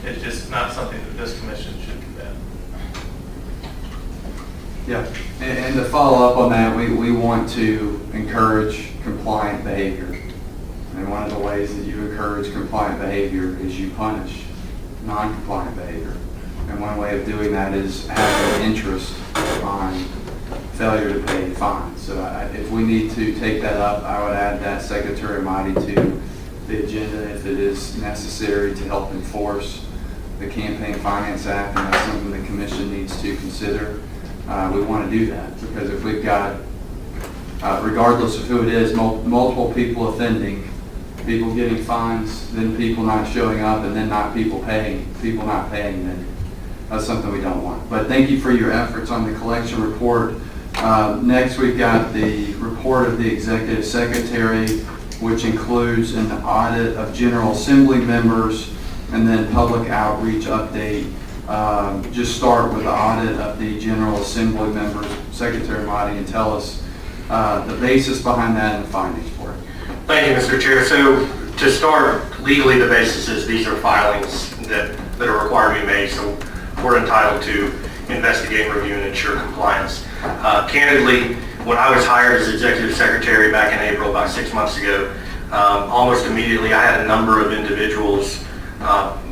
It's just not something that this commission should condone. Yeah, and to follow up on that, we want to encourage compliant behavior. And one of the ways that you encourage compliant behavior is you punish non-compliant behavior. And one way of doing that is having interest on failure to pay fines. So if we need to take that up, I would add that, Secretary Amati, to the agenda if it is necessary to help enforce the Campaign Finance Act, and that's something the commission needs to consider. We want to do that, because if we've got, regardless of who it is, multiple people offending, people getting fines, then people not showing up, and then people not paying, then that's something we don't want. But thank you for your efforts on the collection report. Next, we've got the report of the Executive Secretary, which includes an audit of General Assembly members and then public outreach update. Just start with the audit of the General Assembly members, Secretary Amati, and tell us the basis behind that and the findings for it. Thank you, Mr. Chair. So to start, legally the basis is these are filings that that are required to be made, so we're entitled to investigate, review, and ensure compliance. Candidly, when I was hired as executive secretary back in April, about 6 months ago, almost immediately I had a number of individuals,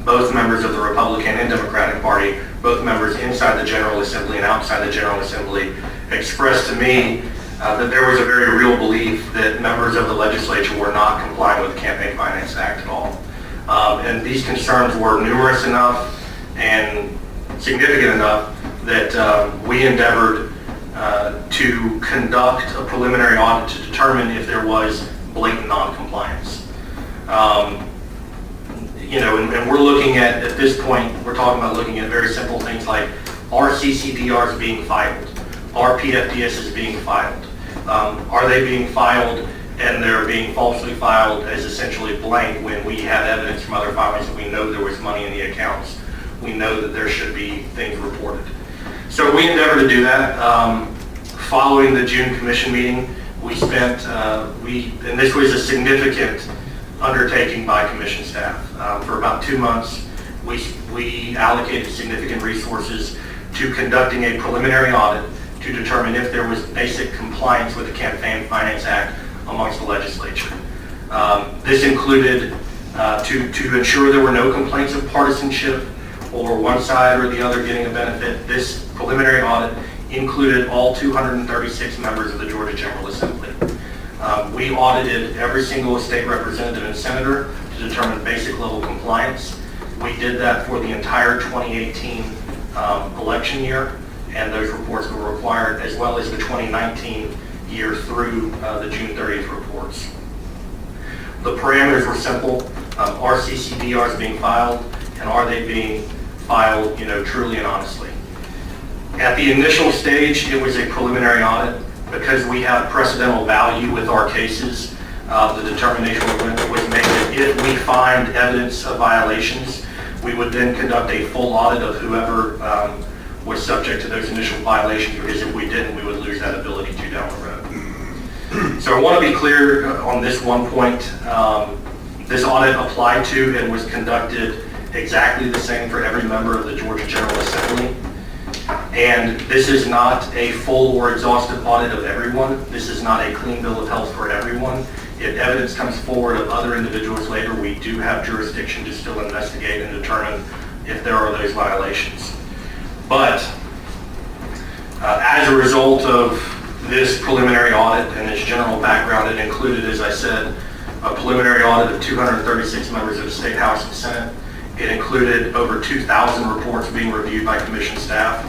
both members of the Republican and Democratic Party, both members inside the General Assembly and outside the General Assembly, expressed to me that there was a very real belief that members of the legislature were not complying with the Campaign Finance Act at all. And these concerns were numerous enough and significant enough that we endeavored to conduct a preliminary audit to determine if there was blatant non-compliance. And we're looking at this point, we're talking about looking at very simple things like, are CCDRs being filed? Are PFDSs being filed? Are they being filed and they're being falsely filed as essentially blank when we have evidence from other filings that we know there was money in the accounts? We know that there should be things reported. So we endeavored to do that. Following the June commission meeting, we spent, and this was a significant undertaking by commission staff. For about 2 months, we allocated significant resources to conducting a preliminary audit to determine if there was basic compliance with the Campaign Finance Act amongst the legislature. This included to ensure there were no complaints of partisanship or one side or the other getting a benefit. This preliminary audit included all 236 members of the Georgia General Assembly. We audited every single state representative and senator to determine basic level compliance. We did that for the entire 2018 election year, and those reports were required, as well as the 2019 year through the June 30th reports. The parameters were simple. Are CCDRs being filed, and are they being filed, truly and honestly? At the initial stage, it was a preliminary audit. Because we have precedental value with our cases, the determination was made that if we find evidence of violations, we would then conduct a full audit of whoever was subject to those initial violations, because if we didn't, we would lose that ability to down the road. So I want to be clear on this one point. This audit applied to and was conducted exactly the same for every member of the Georgia General Assembly. And this is not a full or exhaustive audit of everyone. This is not a clean bill of health for everyone. If evidence comes forward of other individuals later, we do have jurisdiction to still investigate and determine if there are those violations. But as a result of this preliminary audit and its general background, it included, as I said, a preliminary audit of 236 members of the State House and Senate. It included over 2,000 reports being reviewed by commission staff.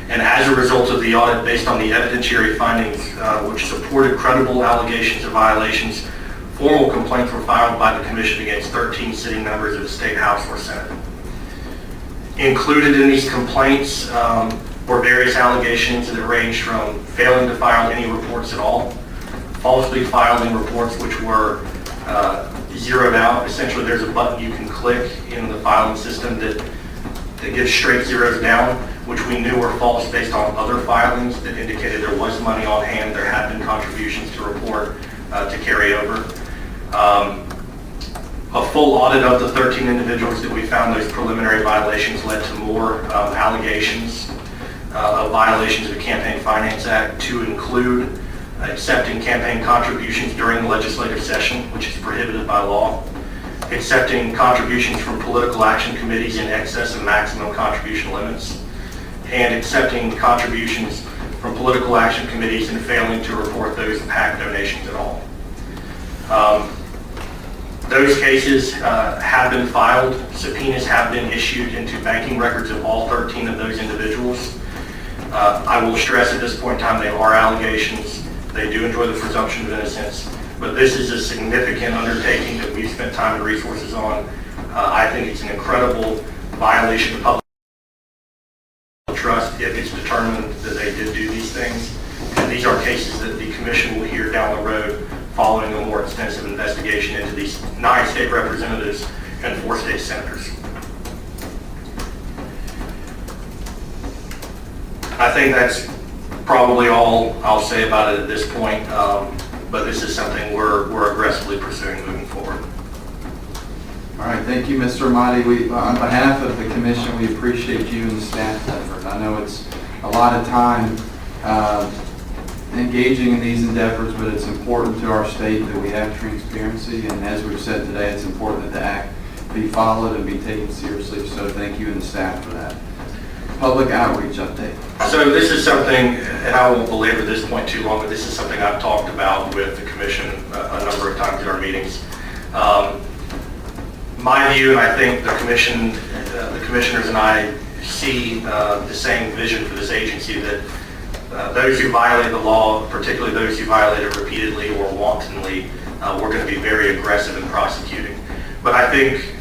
And as a result of the audit, based on the evidentiary findings, which supported credible allegations of violations, formal complaints were filed by the commission against 13 sitting members of the State House or Senate. Included in these complaints were various allegations that ranged from failing to file any reports at all, falsely filing reports which were zeroed out. Essentially, there's a button you can click in the filing system that gives straight zeros down, which we knew were false based on other filings that indicated there was money on hand, there had been contributions to report to carry over. A full audit of the 13 individuals that we found those preliminary violations led to more allegations of violations of the Campaign Finance Act, to include accepting campaign contributions during the legislative session, which is prohibited by law, accepting contributions from political action committees in excess of maximum contribution limits, and accepting contributions from political action committees and failing to report those PAC donations at all. Those cases have been filed. Subpoenas have been issued into banking records of all 13 of those individuals. I will stress at this point in time, they are allegations. They do enjoy the presumption of innocence, but this is a significant undertaking that we've spent time and resources on. I think it's an incredible violation of public trust if it's determined that they did do these things. And these are cases that the commission will hear down the road following a more extensive investigation into these 9 state representatives and 4 state senators. I think that's probably all I'll say about it at this point, but this is something we're aggressively pursuing moving forward. All right, thank you, Mr. Amati. On behalf of the commission, we appreciate you and the staff effort. I know it's a lot of time engaging in these endeavors, but it's important to our state that we have transparency, and as we've said today, it's important that the act be followed and be taken seriously, so thank you and the staff for that. Public outreach update. So this is something, and I won't belabor this point too long, but this is something I've talked about with the commission a number of times in our meetings. My view, and I think the commission, the commissioners and I see the same vision for this agency, that those who violate the law, particularly those who violate it repeatedly or wantonly, we're going to be very aggressive in prosecuting. But I think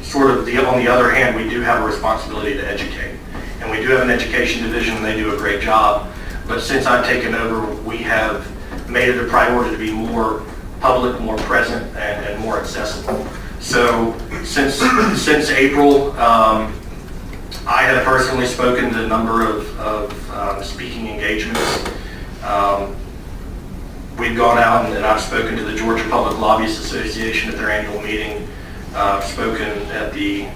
sort of on the other hand, we do have a responsibility to educate. And we do have an education division, and they do a great job. But since I've taken over, we have made it a priority to be more public, more present, and more accessible. So since April, I have personally spoken to a number of speaking engagements. We've gone out and I've spoken to the Georgia Public Lobbyists Association at their annual meeting. I've spoken at the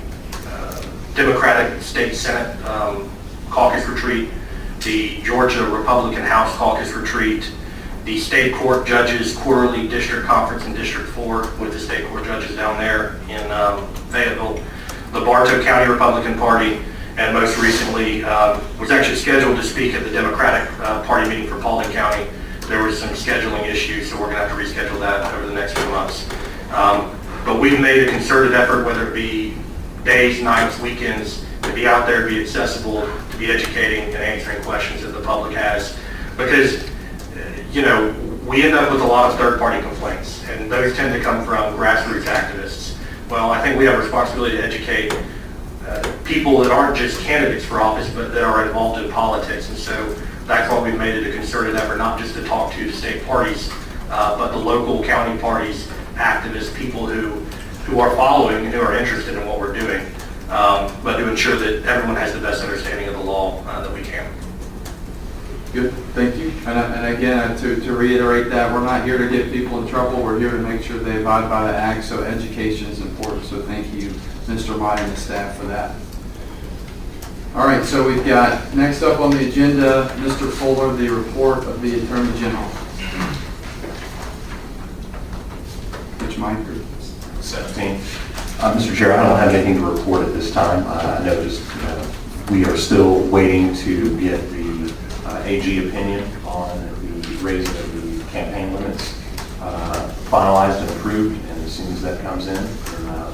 Democratic State Senate caucus retreat, the Georgia Republican House caucus retreat, the state court judges quarterly district conference in District 4 with the state court judges down there in Fayetteville, the Bartow County Republican Party, and most recently was actually scheduled to speak at the Democratic Party meeting for Paulding County. There was some scheduling issues, so we're going to have to reschedule that over the next few months. But we've made a concerted effort, whether it be days, nights, weekends, to be out there, be accessible, to be educating and answering questions that the public has. Because, you know, we end up with a lot of third-party complaints, and those tend to come from grassroots activists. Well, I think we have a responsibility to educate people that aren't just candidates for office, but that are involved in politics. And so that's why we've made it a concerted effort, not just to talk to the state parties, but the local county parties, activists, people who are following and who are interested in what we're doing, but to ensure that everyone has the best understanding of the law that we can. Good, thank you. And again, to reiterate that, we're not here to get people in trouble. We're here to make sure they abide by the act, so education is important. So thank you, Mr. Meyer and the staff for that. All right, so we've got, next up on the agenda, Mr. Fuller, the report of the Attorney General. Which mic group? 17. Mr. Chair, I don't have anything to report at this time. I noticed we are still waiting to get the AG opinion on the raising of the campaign limits finalized and approved, and as soon as that comes in,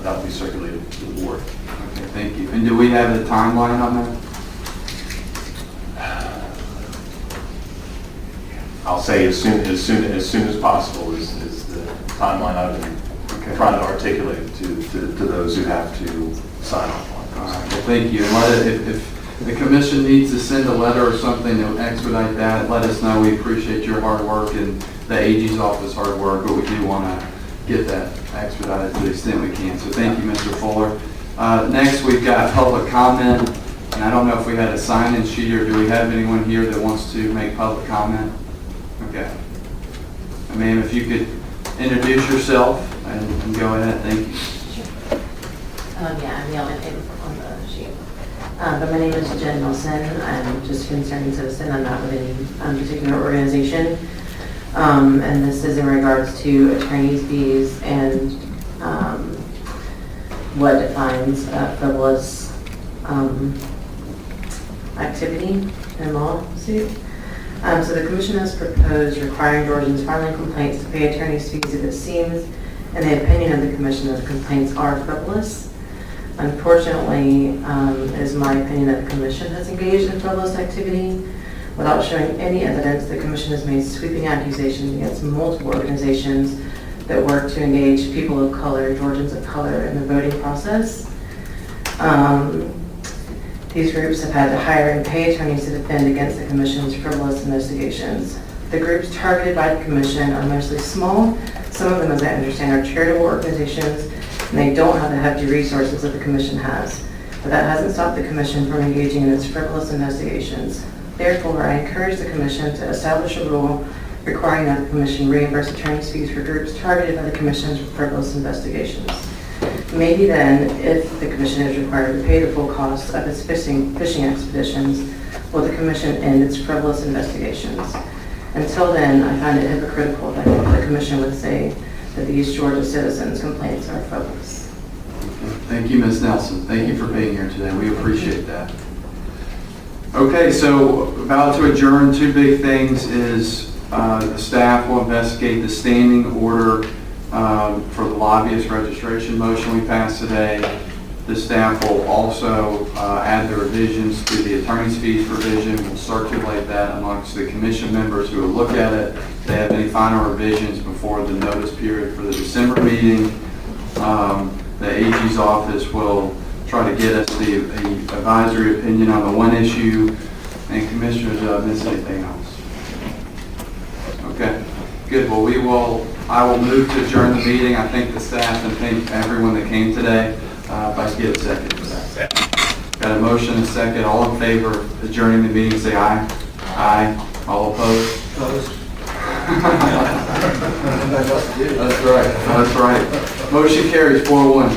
that will be circulated to the board. Okay, thank you. And do we have a timeline on that? I'll say as soon as possible is the timeline I've been trying to articulate to those who have to sign off on it. All right, well, thank you. And if the commission needs to send a letter or something to expedite that, let us know. We appreciate your hard work and the AG's office hard work, but we do want to get that expedited to the extent we can. So thank you, Mr. Fuller. Next, we've got public comment, and I don't know if we had a sign-in sheet, or do we have anyone here that wants to make public comment? Okay. Ma'am, if you could introduce yourself and go ahead, thank you. Sure. Yeah, I'm the only name on the sheet. But my name is Jen Nelson. I'm just a concerned citizen. I'm not with any particular organization. And this is in regards to attorney's fees and what defines frivolous activity in lawsuit. So the commission has proposed requiring Georgians filing complaints to pay attorney's fees if it seems, in the opinion of the commission, that the complaints are frivolous. Unfortunately, it is my opinion that the commission has engaged in frivolous activity. Without showing any evidence, the commission has made sweeping accusations against multiple organizations that work to engage people of color, Georgians of color, in the voting process. These groups have had to hire and pay attorneys to defend against the commission's frivolous investigations. The groups targeted by the commission are mostly small. Some of them, as I understand, are charitable organizations, and they don't have the hefty resources that the commission has. But that hasn't stopped the commission from engaging in its frivolous investigations. Therefore, I encourage the commission to establish a rule requiring that the commission reimburse attorney's fees for groups targeted by the commission's frivolous investigations. Maybe then, if the commission is required to pay the full cost of its fishing expeditions, will the commission end its frivolous investigations? Until then, I find it hypocritical that the commission would say that the East Georgia citizens' complaints are frivolous. Thank you, Ms. Nelson. Thank you for being here today. We appreciate that. Okay, so about to adjourn, two big things is the staff will investigate the standing order for the lobbyist registration motion we passed today. The staff will also add the revisions to the attorney's fees provision. We'll circulate that amongst the commission members who will look at it. If they have any final revisions before the notice period for the December meeting, the AG's office will try to get us the advisory opinion on the one issue. And commissioners, miss anything else? Okay, good. Well, I will move to adjourn the meeting. I thank the staff and thank everyone that came today. If I could get a second for that. Got a motion and a second. All in favor of adjourning the meeting, say aye. Aye. All opposed? That's right. That's right. Motion carries 4-1.